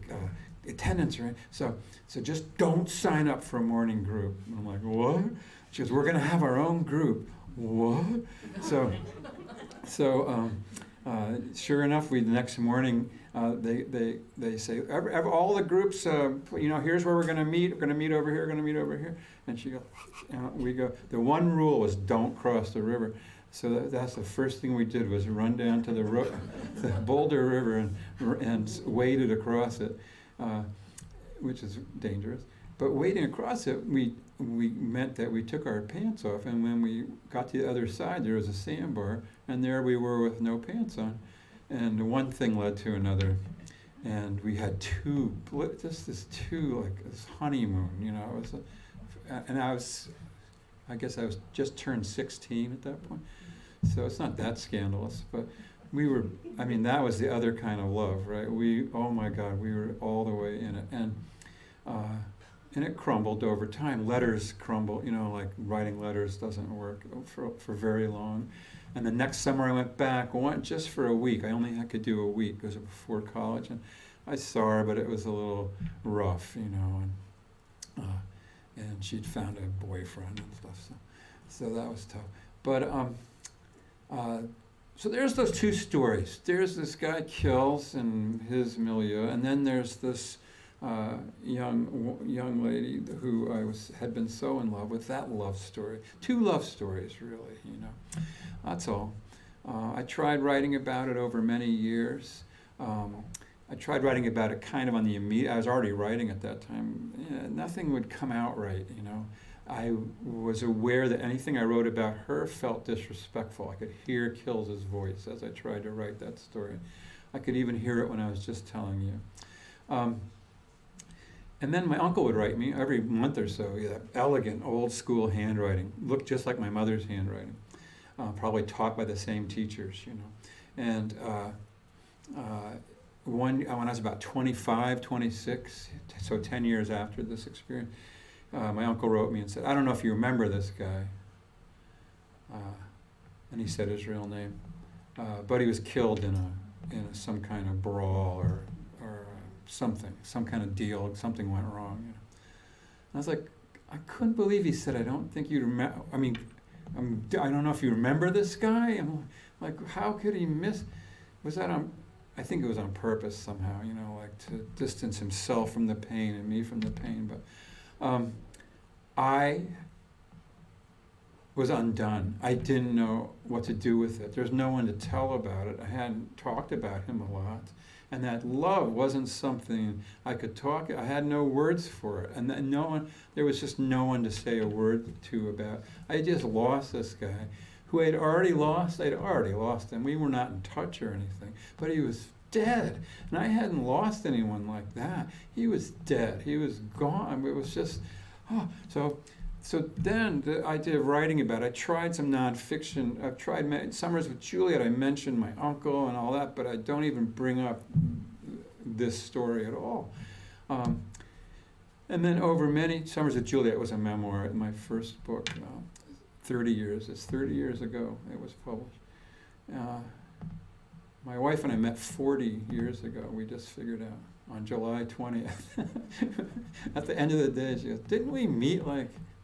attendance or anything. So just don't sign up for a morning group. And I'm like, what? She goes, "We're going to have our own group." What? So sure enough, the next morning they say, all the groups, here's where we're going to meet. We're going to meet over here. We're going to meet over here. And she goes, we go. The one rule was don't cross the river. So that's the first thing we did, was run down to the Boulder River and waded across it, which is dangerous. But wading across it, we meant that we took our pants off, and when we got to the other side, there was a sandbar, and there we were with no pants on. And one thing led to another, and we had this honeymoon, you know. It was, and I guess I was just turned 16 at that point. So it's not that scandalous, but that was the other kind of love, right? Oh my God, we were all the way in it. And it crumbled over time. Letters crumble, you know, like writing letters doesn't work for very long. And the next summer I went back, just for a week. I could do a week, because it was before college. And I saw her, but it was a little rough, you know. and she'd found a boyfriend and stuff. So that was tough. But so there's those two stories. There's this guy kills in his milieu, and then there's this young lady who had been so in love with. That love story. Two love stories, really. That's all. I tried writing about it over many years. I tried writing about it kind of on the immediate. I was already writing at that time. Nothing would come out right. I was aware that anything I wrote about her felt disrespectful. I could hear Kills's voice as I tried to write that story. I could even hear it when I was just telling you. And then my uncle would write me every month or so. Elegant, old school handwriting, looked just like my mother's handwriting. Probably taught by the same teachers, And when I was about 25, 26, so 10 years after this experience, my uncle wrote me and said, "I don't know if you remember this guy." And he said his real name. But he was killed in some kind of brawl or something, some kind of deal, something went wrong. And I was like, I couldn't believe he said, "I don't think you remember." I mean, I don't know if you remember this guy. I'm like, how could he miss? Was that on? I think it was on purpose somehow, like to distance himself from the pain and me from the pain. But I was undone. I didn't know what to do with it. There's no one to tell about it. I hadn't talked about him a lot. And that love wasn't something I could talk. I had no words for it. And there was just no one to say a word to about. I just lost this guy who I'd already lost. I'd already lost him. We were not in touch or anything. But he was dead. And I hadn't lost anyone like that. He was dead. He was gone. It was just, So then the idea of writing about it, I tried some nonfiction. I've tried Summers with Juliet. I mentioned my uncle and all that, but I don't even bring up this story at all. And then over Summers with Juliet was a memoir, my first book, 30 years. It's 30 years ago it was published. My wife and I met 40 years ago. We just figured out on July 20th. At the end of the day, she goes, "Didn't we meet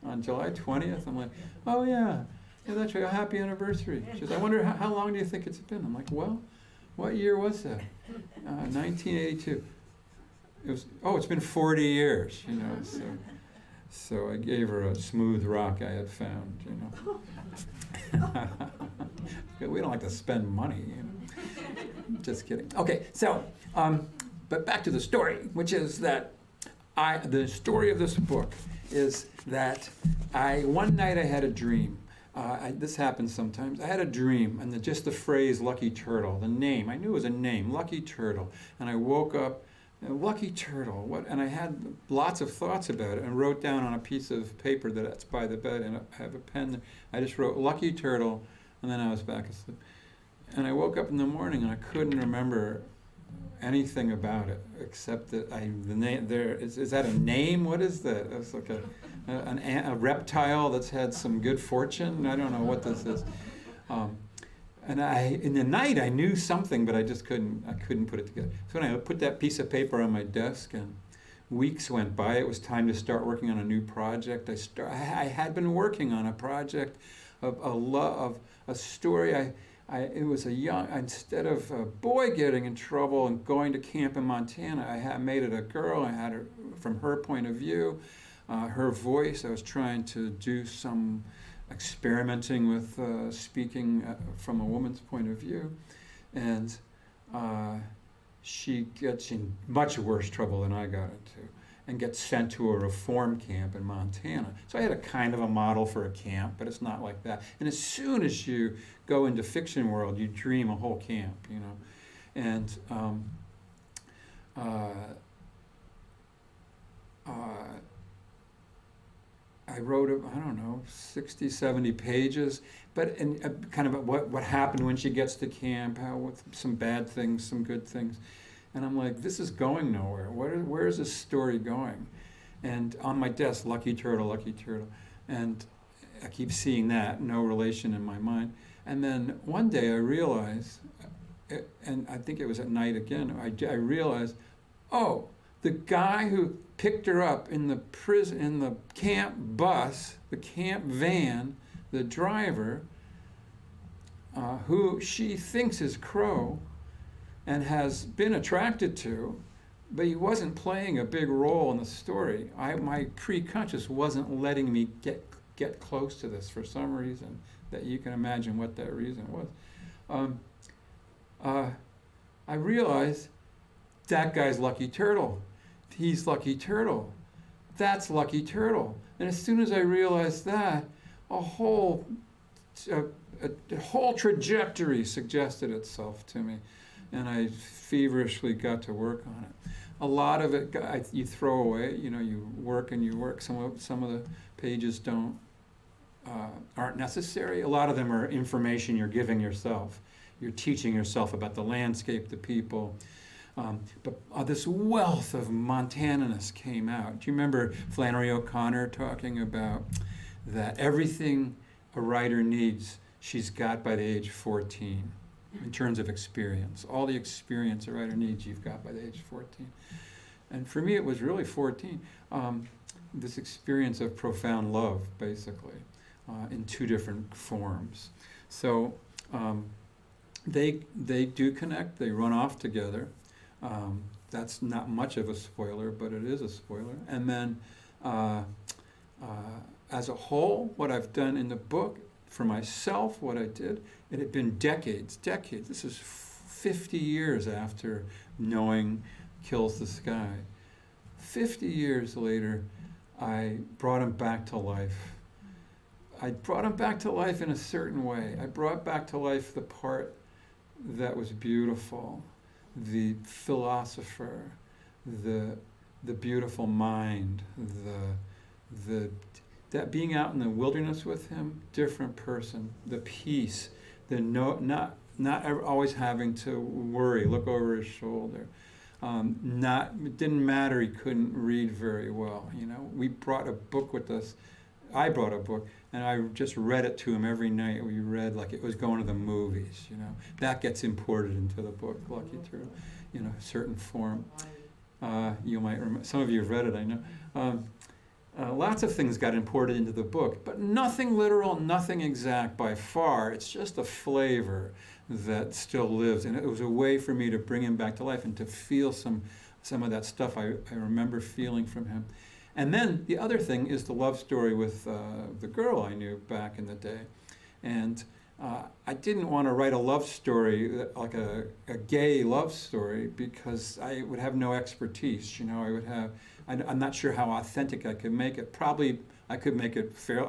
on July 20th? I'm like, "Oh yeah, that's right, a happy anniversary." She says, "I wonder how long do you think it's been?" I'm like, "Well, what year was that?" 1982. It's been 40 years, So I gave her a smooth rock I had found, We don't like to spend money, Just kidding. Okay, so, but back to the story, which is that the story of this book is that one night I had a dream. This happens sometimes. I had a dream, and just the phrase "Lucky Turtle," the name, I knew it was a name, Lucky Turtle. And I woke up, Lucky Turtle, what? And I had lots of thoughts about it and wrote down on a piece of paper that's by the bed, and I have a pen there. I just wrote Lucky Turtle, and then I was back asleep. And I woke up in the morning, and I couldn't remember anything about it except that the name there is that a name? What is that? It's like a reptile that's had some good fortune. I don't know what this is. And in the night I knew something, but I just couldn't put it together. So when I put that piece of paper on my desk, and weeks went by, it was time to start working on a new project. I had been working on a project of a story. It was instead of a boy getting in trouble and going to camp in Montana, I made it a girl. I had her from her point of view, her voice. I was trying to do some experimenting with speaking from a woman's point of view. And she gets in much worse trouble than I got into and gets sent to a reform camp in Montana. So I had a kind of a model for a camp, but it's not like that. And as soon as you go into fiction world, you dream a whole camp, And I wrote, 60, 70 pages, but kind of what happened when she gets to camp, with some bad things, some good things. And I'm like, this is going nowhere. Where is this story going? And on my desk, Lucky Turtle, Lucky Turtle. And I keep seeing that, no relation in my mind. And then one day I realized, and I think it was at night again, I realized, the guy who picked her up in the prison, in the camp bus, the camp van, the driver, who she thinks is Crow and has been attracted to, but he wasn't playing a big role in the story. My pre-conscious wasn't letting me get close to this for some reason, that you can imagine what that reason was. I realized that guy's Lucky Turtle. He's Lucky Turtle. That's Lucky Turtle. And as soon as I realized that, a whole trajectory suggested itself to me, and I feverishly got to work on it. A lot of it you throw away. You work and you work. Some of the pages aren't necessary. A lot of them are information you're giving yourself. You're teaching yourself about the landscape, the people. But this wealth of Montananess came out. Do you remember Flannery O'Connor talking about that everything a writer needs, she's got by the age 14 in terms of experience. All the experience a writer needs, you've got by the age 14. And for me, it was really 14. This experience of profound love, basically, in two different forms. So they do connect. They run off together. That's not much of a spoiler, but it is a spoiler. And then, as a whole, what I've done in the book, for myself, what I did, it had been decades. This is 50 years after Knowing Kills the Sky. 50 years later, I brought him back to life. I brought him back to life in a certain way. I brought back to life the part that was beautiful, the philosopher, the beautiful mind, that being out in the wilderness with him, different person, the peace, not always having to worry, look over his shoulder. It didn't matter he couldn't read very well. We brought a book with us. I brought a book, and I just read it to him every night. We read like it was going to the movies. That gets imported into the book, Lucky Turtle, a certain form. You might remember. Some of you have read it, I know. Lots of things got imported into the book, but nothing literal, nothing exact by far. It's just a flavor that still lives, and it was a way for me to bring him back to life and to feel some of that stuff I remember feeling from him. And then the other thing is the love story with the girl I knew back in the day. And I didn't want to write a love story, like a gay love story, because I would have no expertise. I'm not sure how authentic I could make it. Probably I could make it fair.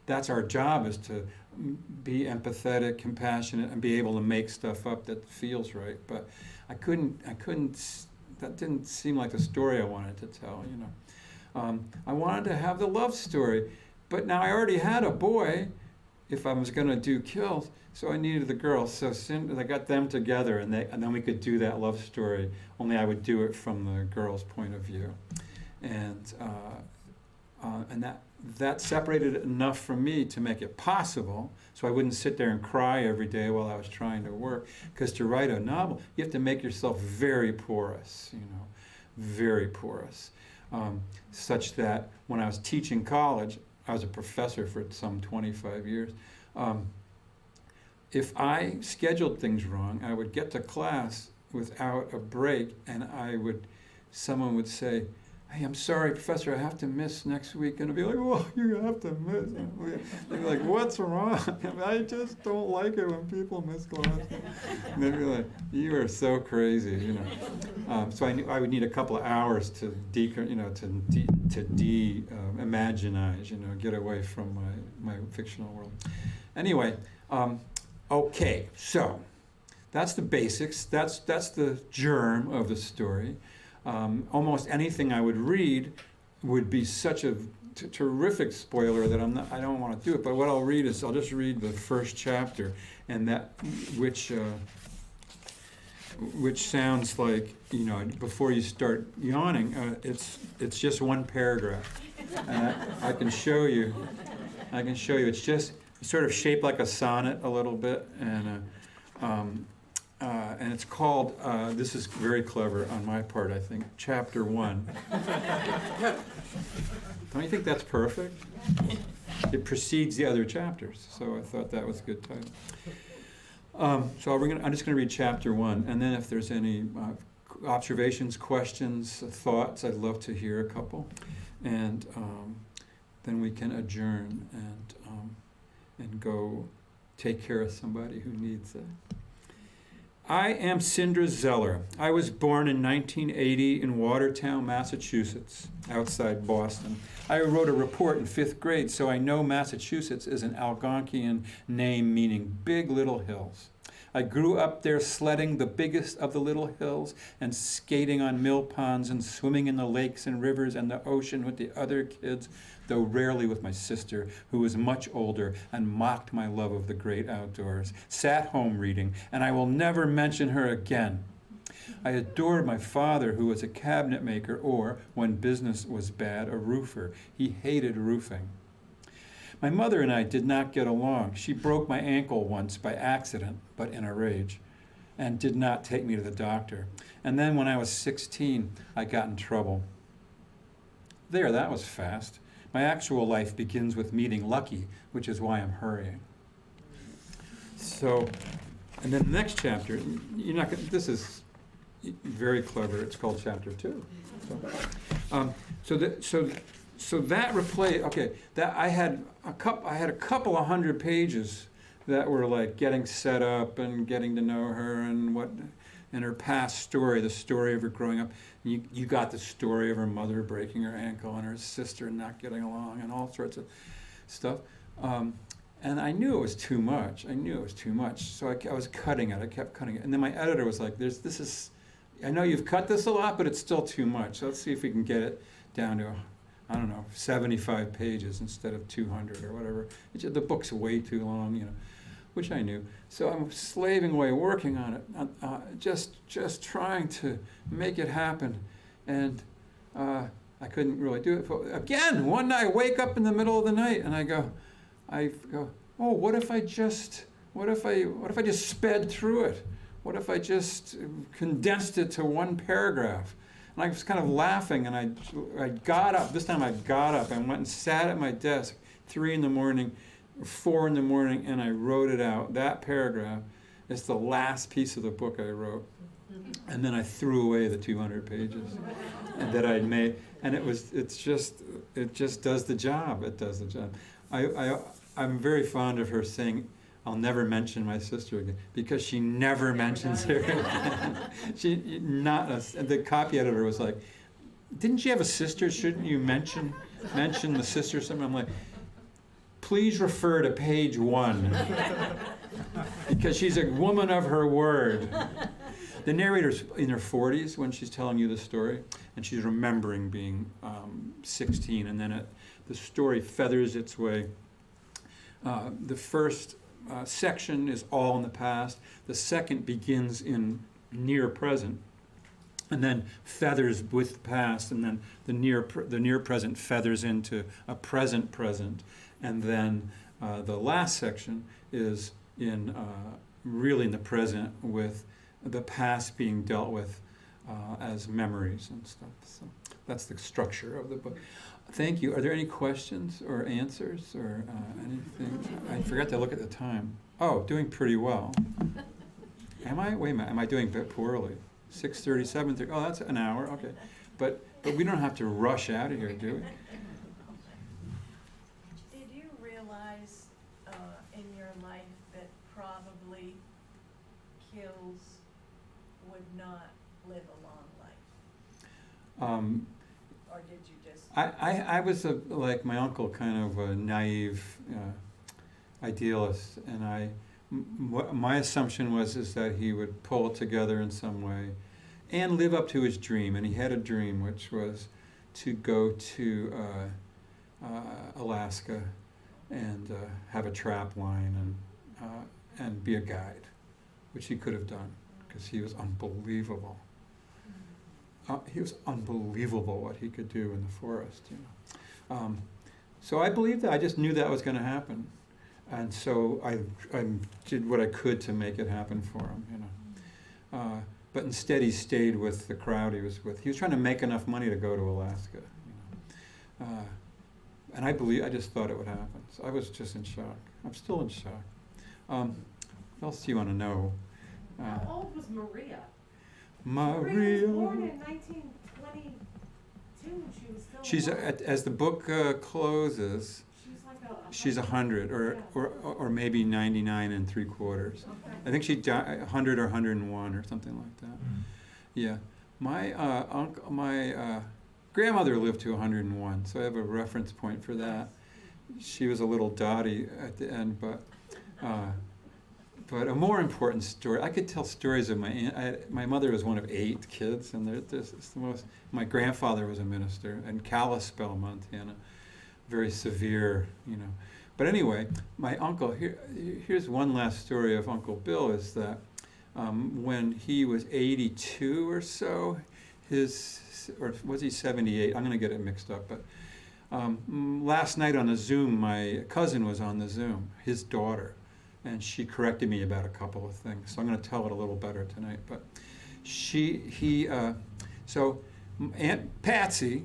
That's our job, is to be empathetic, compassionate, and be able to make stuff up that feels right. But I couldn't, that didn't seem like the story I wanted to tell, I wanted to have the love story, but now I already had a boy if I was going to do kills, so I needed the girl. So I got them together, and then we could do that love story, only I would do it from the girl's point of view. And that separated it enough from me to make it possible, so I wouldn't sit there and cry every day while I was trying to work. Because to write a novel, you have to make yourself very porous, very porous. Such that when I was teaching college, I was a professor for some 25 years. If I scheduled things wrong, I would get to class without a break, and someone would say, "Hey, I'm sorry, Professor, I have to miss next week." And I'd be like, "Well, you have to miss." They'd be like, "What's wrong?" I just don't like it when people miss class. And they'd be like, "You are so crazy," So I knew I would need a couple of hours to imaginize, get away from my fictional world. Anyway, okay, so that's the basics. That's the germ of the story. Almost anything I would read would be such a terrific spoiler that I don't want to do it. But what I'll read is I'll just read the first chapter, and which sounds like before you start yawning, it's just one paragraph, and I can show you. It's just sort of shaped like a sonnet a little bit, and and it's called, this is very clever on my part, I think, Chapter 1. Don't you think that's perfect? It precedes the other chapters, so I thought that was a good title. So I'm just going to read Chapter 1, and then if there's any observations, questions, thoughts, I'd love to hear a couple. And then we can adjourn and go take care of somebody who needs it. I am Sindra Zeller. I was born in 1980 in Watertown, Massachusetts, outside Boston. I wrote a report in 5th grade, so I know Massachusetts is an Algonquian name meaning big little hills. I grew up there sledding the biggest of the little hills and skating on mill ponds and swimming in the lakes and rivers and the ocean with the other kids, though rarely with my sister, who was much older and mocked my love of the great outdoors, sat home reading, and I will never mention her again. I adored my father, who was a cabinet maker, or, when business was bad, a roofer. He hated roofing. My mother and I did not get along. She broke my ankle once by accident, but in a rage, and did not take me to the doctor. And then when I was 16, I got in trouble. There, that was fast. My actual life begins with meeting Lucky, which is why I'm hurrying. So, and then the next chapter, you're not gonna, this is very clever. It's called Chapter 2. So that replay. Okay, that I had a couple of hundred pages that were like getting set up and getting to know her and her past story, the story of her growing up. You got the story of her mother breaking her ankle and her sister not getting along and all sorts of stuff. And I knew it was too much. So I was cutting it. I kept cutting it. And then my editor was like, I know you've cut this a lot, but it's still too much. So let's see if we can get it down to, 75 pages instead of 200 or whatever. The book's way too long, which I knew. So I'm slaving away, working on it, just trying to make it happen. And I couldn't really do it. But again, one night I wake up in the middle of the night and I go, oh, what if I just sped through it? What if I just condensed it to one paragraph? And I was kind of laughing, and I got up. This time I got up and went and sat at my desk, 3 in the morning, 4 in the morning, and I wrote it out. That paragraph is the last piece of the book I wrote. And then I threw away the 200 pages that I'd made. And it just does the job. It does the job. I'm very fond of her saying, I'll never mention my sister again, because she never mentions her again. The copy editor was like, didn't she have a sister? Shouldn't you mention the sister or something? I'm like, please refer to page 1, because she's a woman of her word. The narrator's in her 40s when she's telling you the story, and she's remembering being 16, and then the story feathers its way. The first section is all in the past. The second begins in near present, and then feathers with the past, and then the near present feathers into a present, and then the last section is really in the present, with the past being dealt with as memories and stuff. So that's the structure of the book. Thank you. Are there any questions or answers or anything? I forgot to look at the time. Oh, doing pretty well. Am I? Wait a minute. Am I doing poorly? 6:30, 7:30. Oh, that's an hour. Okay. But we don't have to rush out of here, do we? Did you realize in your life that probably kills would not live a long life? Or did you just... I was like my uncle, kind of a naive idealist, and my assumption is that he would pull it together in some way and live up to his dream. And he had a dream, which was to go to Alaska and have a trap line and be a guide, which he could have done because he was unbelievable. He was unbelievable what he could do in the forest, So I believed that. I just knew that was going to happen, and so I did what I could to make it happen for him, but instead he stayed with the crowd he was with. He was trying to make enough money to go to Alaska. And I just thought it would happen. So I was just in shock. I'm still in shock. What else do you want to know? How old was Maria? Maria was born in 1922 and she was still She's alive. as the book closes. She's like She's 100, or maybe 99 and 3/4. Okay. I think she died 100 or 101 or something like that. Yeah, my grandmother lived to 101, so I have a reference point for that. She was a little dotty at the end, but a more important story. I could tell stories of my aunt. My mother was one of 8 kids, and this is the most. My grandfather was a minister in Kalispell, Montana, very severe, But anyway, my uncle. Here's one last story of Uncle Bill. Is that when he was 82 or so, or was he 78? I'm going to get it mixed up, but last night on the Zoom, my cousin was on the Zoom, his daughter, and she corrected me about a couple of things. So I'm going to tell it a little better tonight. But so Aunt Patsy,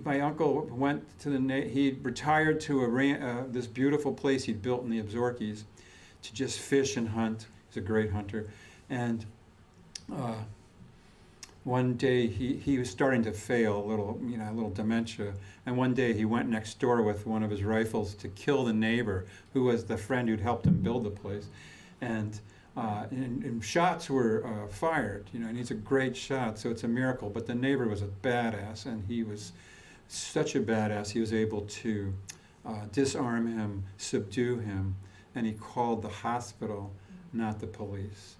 my uncle went to he retired to this beautiful place he'd built in the Absarokas to just fish and hunt. He's a great hunter, and one day he was starting to fail a little dementia, and one day he went next door with one of his rifles to kill the neighbor who was the friend who'd helped him build the place, and shots were fired, and he's a great shot, so it's a miracle, but the neighbor was a badass, and he was such a badass he was able to disarm him, subdue him, and he called the hospital, not the police.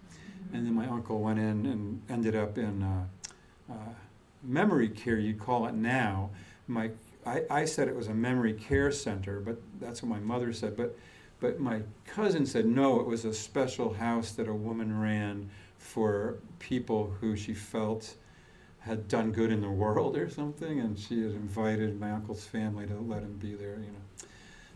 And then my uncle went in and ended up in memory care, you'd call it now. I said it was a memory care center, but that's what my mother said. But my cousin said no, it was a special house that a woman ran for people who she felt had done good in the world or something, and she had invited my uncle's family to let him be there,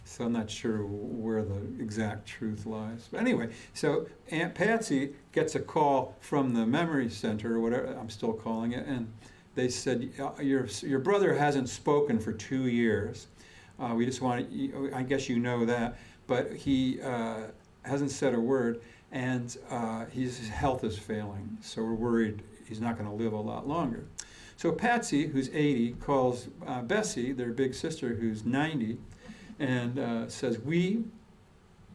So I'm not sure where the exact truth lies. But anyway, so Aunt Patsy gets a call from the memory center, or whatever I'm still calling it, and they said, your brother hasn't spoken for 2 years. We just want I guess you know that, but he hasn't said a word, and his health is failing, so we're worried he's not going to live a lot longer. So Patsy, who's 80, calls Bessie, their big sister, who's 90, and says, we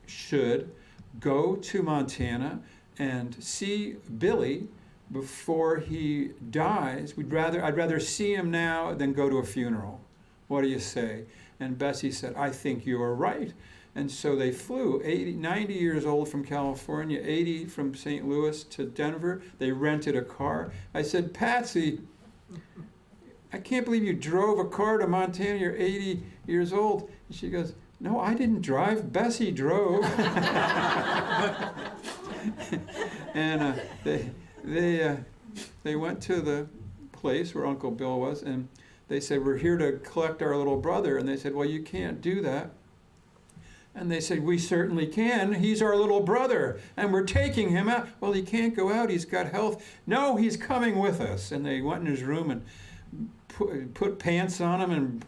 should go to Montana and see Billy before he dies. I'd rather see him now than go to a funeral. What do you say? And Bessie said, I think you're right. And so they flew, 90 years old from California, 80 from St. Louis to Denver. They rented a car. I said, Patsy, I can't believe you drove a car to Montana. You're 80 years old. And she goes, no, I didn't drive. Bessie drove. And they went to the place where Uncle Bill was, and they said, we're here to collect our little brother. And they said, well, you can't do that. And they said, we certainly can. He's our little brother, and we're taking him out. Well, he can't go out. He's got health. No, he's coming with us. And they went in his room and put pants on him and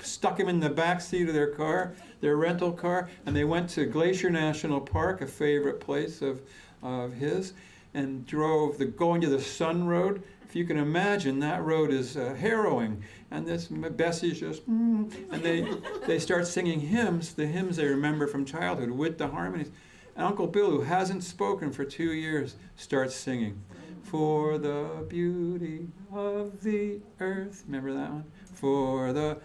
stuck him in the back seat of their rental car, and they went to Glacier National Park, a favorite place of his, and going to the Sun Road. If you can imagine, that road is harrowing. And this Bessie's just, and they start singing hymns, the hymns they remember from childhood with the harmonies. And Uncle Bill, who hasn't spoken for 2 years, starts singing, for the beauty of the earth. Remember that one? For the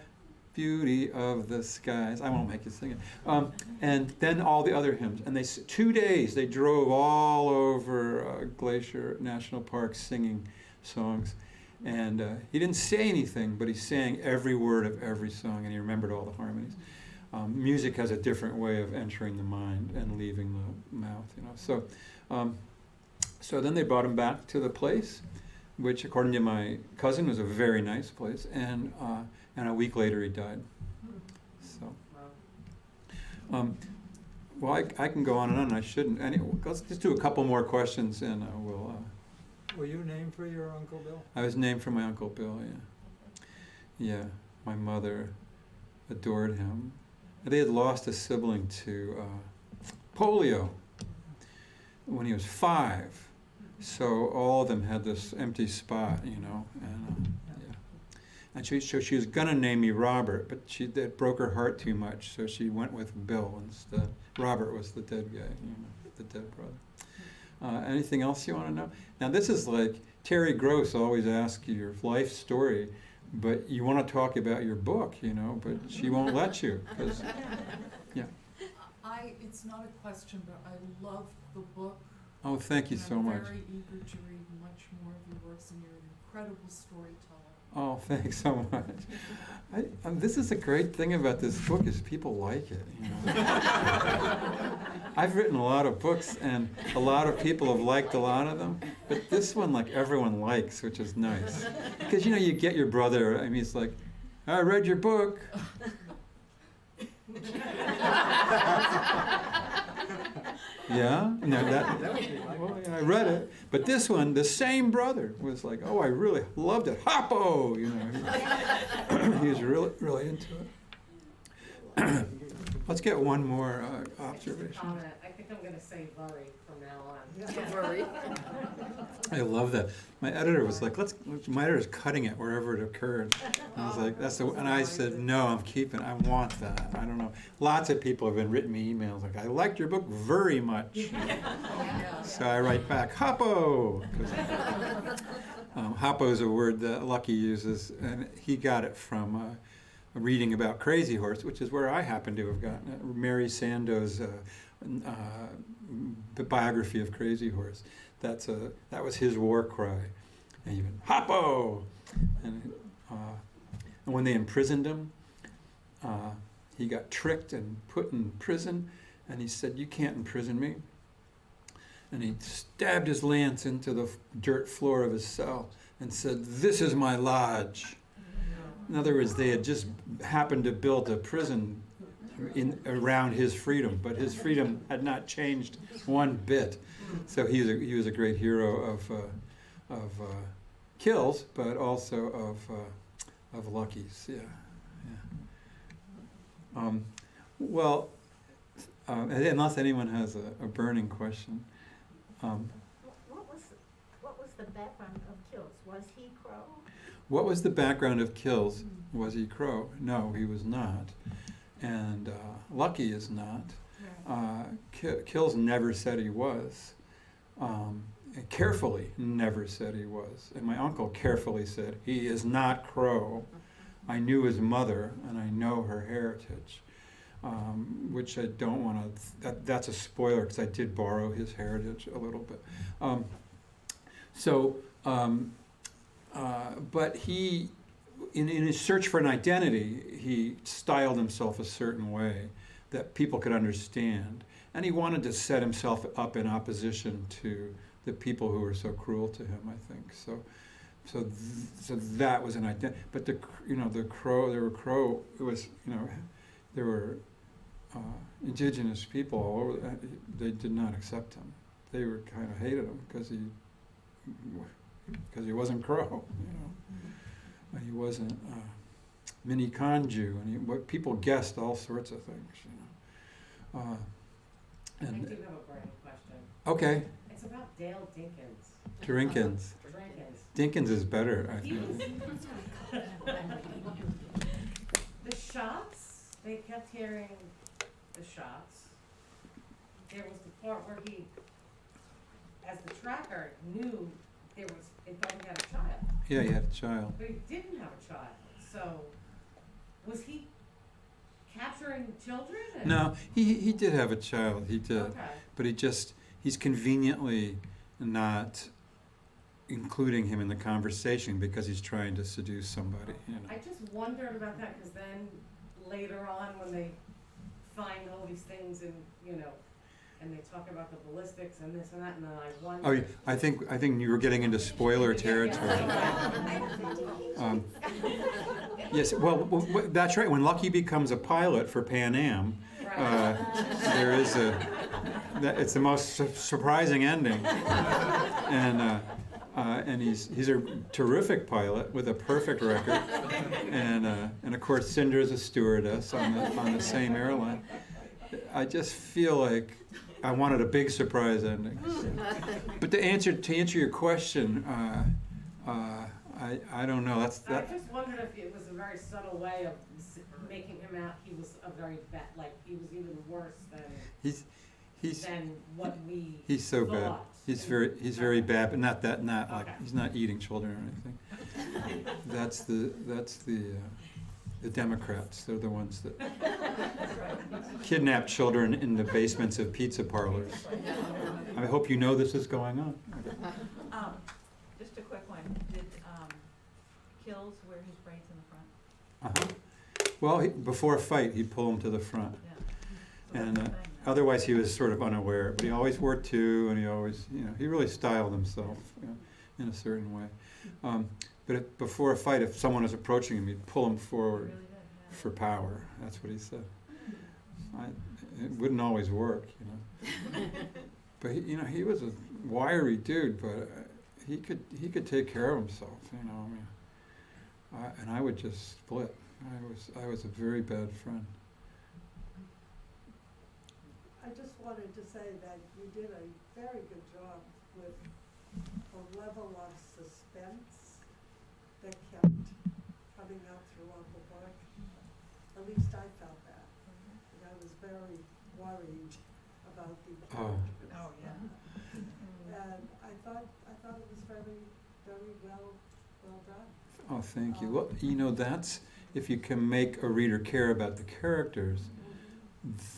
beauty of the skies. I won't make you sing it. And then all the other hymns. And 2 days they drove all over Glacier National Park singing songs. And he didn't say anything, but he sang every word of every song, and he remembered all the harmonies. Music has a different way of entering the mind and leaving the mouth, So then they brought him back to the place, which, according to my cousin, was a very nice place, and a week later he died. So, Well, I can go on and on. I shouldn't. Anyway, let's just do a couple more questions, and we'll. Were you named for your Uncle Bill? I was named for my Uncle Bill. Yeah. Yeah. My mother adored him. They had lost a sibling to polio when he was 5, so all of them had this empty spot, and yeah. And she was gonna name me Robert, but that broke her heart too much, so she went with Bill instead. Robert was the dead guy, the dead brother. Anything else you want to know? Now this is like Terry Gross always asks you your life story, but you want to talk about your book, but she won't let you. Yeah. It's not a question, but I love the book. Oh, thank you so much. I'm very eager to read much more of your works, and you're an incredible storyteller. Oh, thanks so much. This is the great thing about this book is people like it. I've written a lot of books, and a lot of people have liked a lot of them, but this one, like, everyone likes, which is nice. Because, you get your brother, he's like, I read your book. Yeah? No, well, yeah, I read it. But this one, the same brother was like, oh, I really loved it. Hoppo! He was really, really into it. Let's get one more observation. Comment. I think I'm gonna say worry from now on. Worry. I love that. My editor was like, my editor's cutting it wherever it occurred. And I was like, and I said, no, I'm keeping, I want that. I don't know. Lots of people have been written me emails like, I liked your book very much. So I write back, Hoppo! Hoppo is a word that Lucky uses, and he got it from reading about Crazy Horse, which is where I happen to have gotten it. Mary Sando's biography of Crazy Horse. That was his war cry. And even Hoppo! And when they imprisoned him, he got tricked and put in prison, and he said, you can't imprison me. And he stabbed his lance into the dirt floor of his cell and said, this is my lodge. In other words, they had just happened to build a prison around his freedom, but his freedom had not changed one bit. So he was a great hero of Kills, but also of Lucky's. Yeah. Unless anyone has a burning question. What was the background of Kills? Was he Crow? What was the background of Kills? Was he Crow? No, he was not. And Lucky is not. Kills never said he was. Carefully never said he was. And my uncle carefully said, he is not Crow. I knew his mother, and I know her heritage. Which I don't want to, that's a spoiler, because I did borrow his heritage a little bit. But he, in his search for an identity, he styled himself a certain way that people could understand. And he wanted to set himself up in opposition to the people who were so cruel to him, I think. So that was an identity. But the Crow, it was, there were indigenous people all over. They did not accept him. They were kind of hated him because he wasn't Crow, and he wasn't Mini Conju, and people guessed all sorts of things, I do have a burning question. Okay. It's about Dale Dinkins. Drinkins. Dinkins is better, I think. The shots, they kept hearing the shots. There was the part where he, as the tracker, knew it thought he had a child. Yeah, he had a child. But he didn't have a child. So, was he capturing children? No, he did have a child. He did. Okay. But he's conveniently not including him in the conversation because he's trying to seduce somebody. I just wondered about that, because then later on when they find all these things and and they talk about the ballistics and this and that, and then I wonder. Oh, I think you were getting into spoiler territory. Yes, well, that's right. When Lucky becomes a pilot for Pan Am, There is it's the most surprising ending, and he's a terrific pilot with a perfect record, and of course Cinder's a stewardess on the same airline. I just feel like I wanted a big surprise ending. But to answer your question, I don't know. I just wondered if it was a very subtle way of making him out. He was a very bad, like he was even worse than what we. He's so thought. bad. He's very bad, but not like Okay. he's not eating children or anything. That's the Democrats. They're the ones that kidnap children in the basements of pizza parlors. I hope you know this is going on. Just a quick one. Did Kills wear his braids in the front? Well, before a fight, he'd pull them to the front. Yeah. And otherwise, he was sort of unaware. But he always wore two, and he always, he really styled himself in a certain way. But before a fight, if someone was approaching him, he'd pull him forward Really did, yeah. for power. That's what he said. It wouldn't always work, But he was a wiry dude, but he could take care of himself, and I would just split. I was a very bad friend. I just wanted to say that you did a very good job with the level of suspense that kept coming out throughout the book. At least I felt that. And I was very worried about the characters. Oh, yeah. And I thought it was very, very well done. Oh, thank you. Well, that's if you can make a reader care about the characters,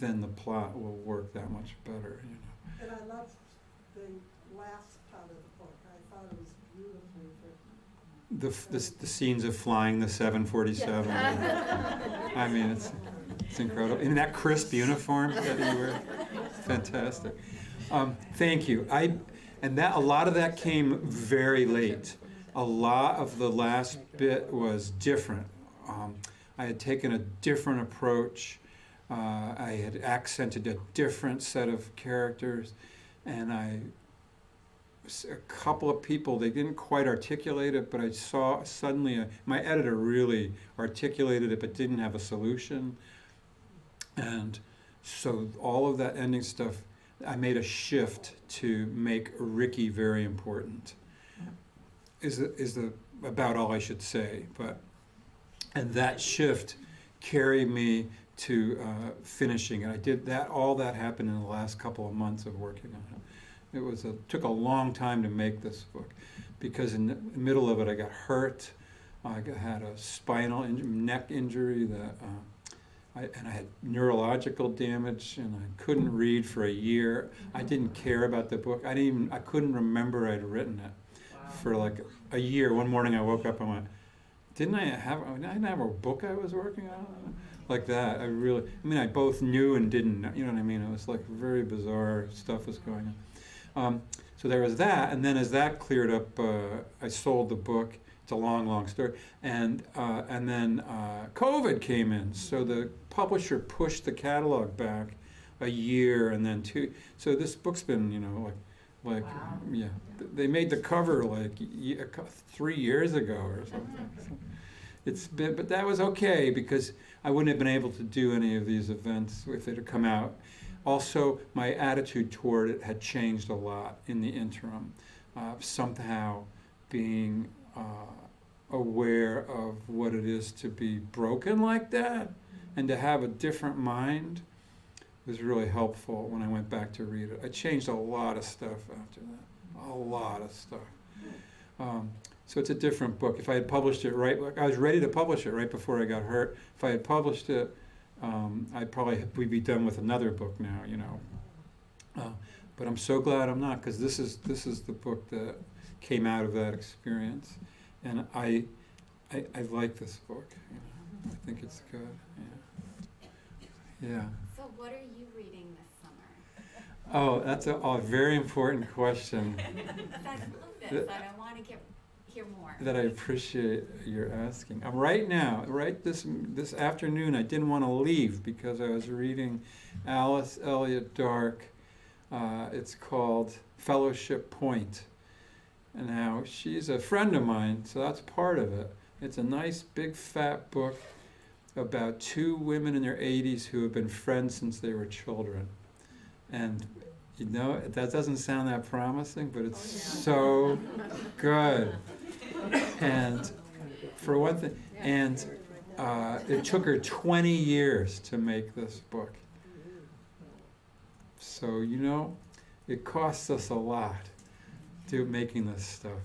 then the plot will work that much better. And I loved the last part of the book. I thought it was beautifully written. The scenes of flying the 747. I mean, it's incredible. And that crisp uniform that he wears, fantastic. Thank you. A lot of that came very late. A lot of the last bit was different. I had taken a different approach. I had accented a different set of characters, and a couple of people, they didn't quite articulate it, but I saw suddenly, my editor really articulated it but didn't have a solution. And so all of that ending stuff, I made a shift to make Ricky very important. Is about all I should say, and that shift carried me to finishing it. I did that. All that happened in the last couple of months of working on it. It took a long time to make this book, because in the middle of it I got hurt. I had a neck injury that, and I had neurological damage, and I couldn't read for a year. I didn't care about the book. I couldn't remember I'd written it for like a year. One morning I woke up and went, didn't I have a book I was working on? Like that. I both knew and didn't know, you know what I mean? It was like very bizarre stuff was going on. So there was that, and then as that cleared up, I sold the book. It's a long, long story. And then COVID came in, so the publisher pushed the catalog back a year and then 2. So this book's been, wow. Yeah, they made the cover like 3 years ago or something. So but that was okay, because I wouldn't have been able to do any of these events if it had come out. Also, my attitude toward it had changed a lot in the interim. Somehow being aware of what it is to be broken like that and to have a different mind was really helpful when I went back to read it. I changed a lot of stuff after that, a lot of stuff. So it's a different book. If I had published it I was ready to publish it right before I got hurt. If I had published it, we'd be done with another book now, But I'm so glad I'm not, because this is the book that came out of that experience, and I like this book. I think it's good. Yeah. So what are you reading this summer? Oh, that's a very important question. Because I love this, and I want to hear hear more. that I appreciate your asking. Right now, right this afternoon, I didn't want to leave because I was reading Alice Elliott Dark. It's called Fellowship Point. And now she's a friend of mine, so that's part of it. It's a nice big fat book about two women in their 80s who have been friends since they were children. And you know, that doesn't sound that promising, but it's so good. And for one thing, and it took her 20 years to make this book. So, you know, it costs us a lot to making this stuff.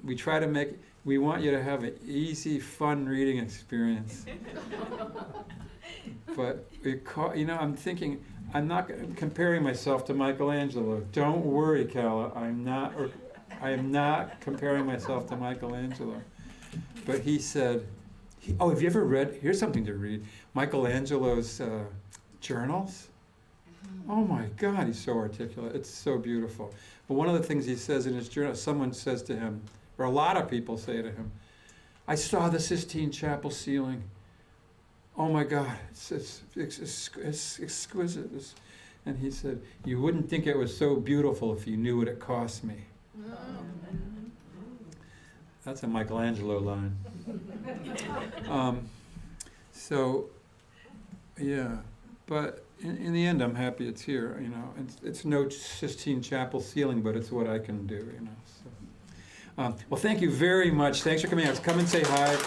We try to make, we want you to have an easy, fun reading experience. But you know, I'm thinking, I'm not comparing myself to Michelangelo. Don't worry, Calla, I am not comparing myself to Michelangelo. But he said, have you ever read, here's something to read, Michelangelo's journals? Oh my God, he's so articulate. It's so beautiful. But one of the things he says in his journal, someone says to him, or a lot of people say to him, I saw the Sistine Chapel ceiling. Oh my God, it's exquisite. And he said, you wouldn't think it was so beautiful if you knew what it cost me. That's a Michelangelo line. Yeah, but in the end, I'm happy it's here. You know, it's no Sistine Chapel ceiling, but it's what I can do. You know. So. Well, thank you very much. Thanks for coming out. Come and say hi.